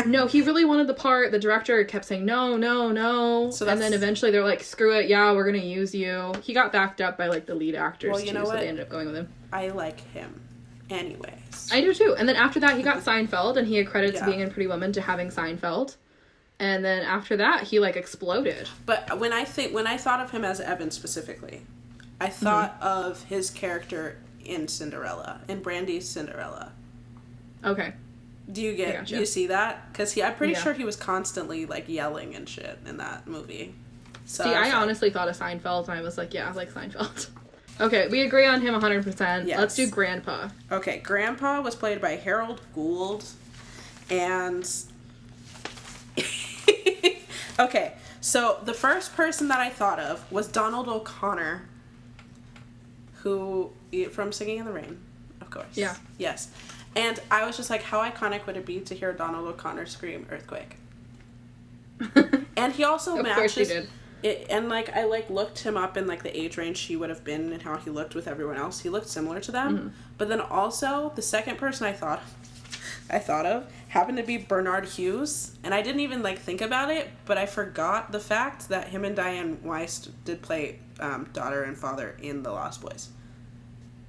No, he really wanted the part. The director kept saying no. So and then eventually they're like, screw it, yeah, we're gonna use you. He got backed up by like the lead actors well, you know so what? they ended up going with him. I like him. Anyways. I do too. And then after that he got Seinfeld, and he had credits being in Pretty Woman to having Seinfeld. And then after that he like exploded. But when I thought of him as Evan specifically, I thought of his character in Cinderella, in Brandy's Cinderella. Okay. Do you see that? Because I'm pretty sure he was constantly like yelling and shit in that movie. So see, I honestly thought of Seinfeld, and I was like, yeah, I like Seinfeld. Okay, we agree on him 100%. Yes. Let's do Grandpa. Okay, Grandpa was played by Harold Gould, and okay, so the first person that I thought of was Donald O'Connor, who from Singing in the Rain, of course. Yeah. Yes. And I was just like, how iconic would it be to hear Donald O'Connor scream "Earthquake"? And he also matches. Of course he did. And like I like looked him up in like the age range he would have been and how he looked with everyone else. He looked similar to them. Mm-hmm. But then also the second person I thought of happened to be Bernard Hughes, and I didn't even like think about it, but I forgot the fact that him and Diane Weiss did play daughter and father in The Lost Boys.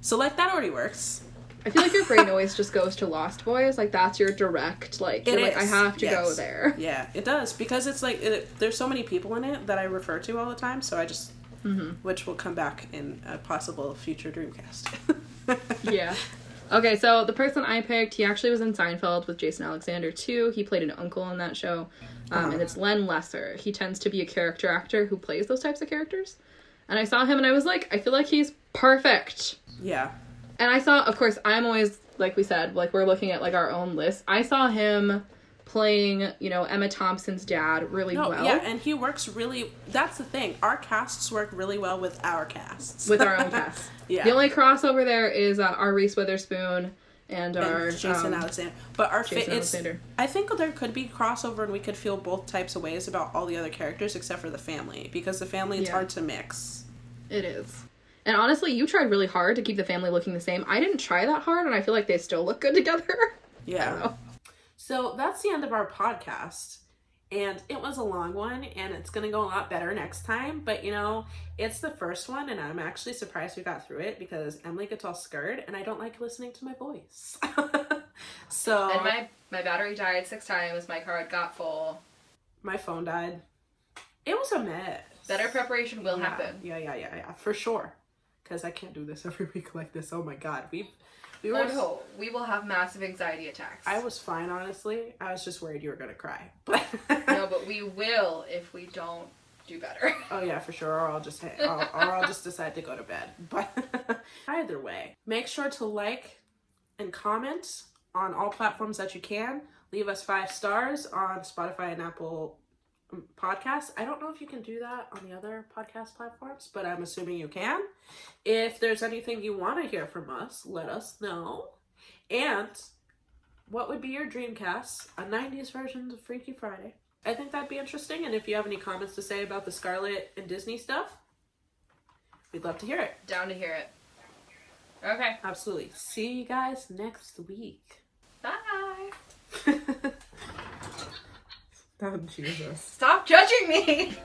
So like that already works. I feel like your brain always just goes to Lost Boys. Like, that's your direct, like, you're like, I have to go there. Yeah, it does. Because it's like, there's so many people in it that I refer to all the time, so I just, which will come back in a possible future Dreamcast. Yeah. Okay, so the person I picked, he actually was in Seinfeld with Jason Alexander, too. He played an uncle in that show. And it's Len Lesser. He tends to be a character actor who plays those types of characters. And I saw him, and I was like, I feel like he's perfect. Yeah. And I saw, of course, I'm always, like we said, like, we're looking at, like, our own list. I saw him playing, you know, Emma Thompson's dad really well. Yeah, and he works really, that's the thing. Our casts work really well with our casts. With our own casts. Yeah. The only crossover there is our Reese Witherspoon and our... Jason Alexander. But our Alexander. I think there could be crossover and we could feel both types of ways about all the other characters except for the family. Because the family, it's hard to mix. It is. And honestly, you tried really hard to keep the family looking the same. I didn't try that hard, and I feel like they still look good together. Yeah. I don't know. So that's the end of our podcast. And it was a long one, and it's going to go a lot better next time. But, you know, it's the first one, and I'm actually surprised we got through it because Emily gets all scared, and I don't like listening to my voice. So. And my battery died 6 times. My card got full. My phone died. It was a mess. Better preparation will happen. Yeah. For sure. Because I can't do this every week like this. Oh my god. We will have massive anxiety attacks. I was fine, honestly. I was just worried you were going to cry. No, but we will if we don't do better. Oh yeah, for sure. Or I'll just decide to go to bed. But either way, make sure to like and comment on all platforms that you can. Leave us 5 stars on Spotify and Apple Podcasts. I don't know if you can do that on the other podcast platforms, but I'm assuming you can. If there's anything you want to hear from us, let us know. And what would be your Dreamcast? A 90s version of Freaky Friday. I think that'd be interesting. And if you have any comments to say about the Scarlett and Disney stuff, we'd love to hear it. Down to hear it. Okay. Absolutely. See you guys next week. Bye. Oh, Jesus. Stop judging me.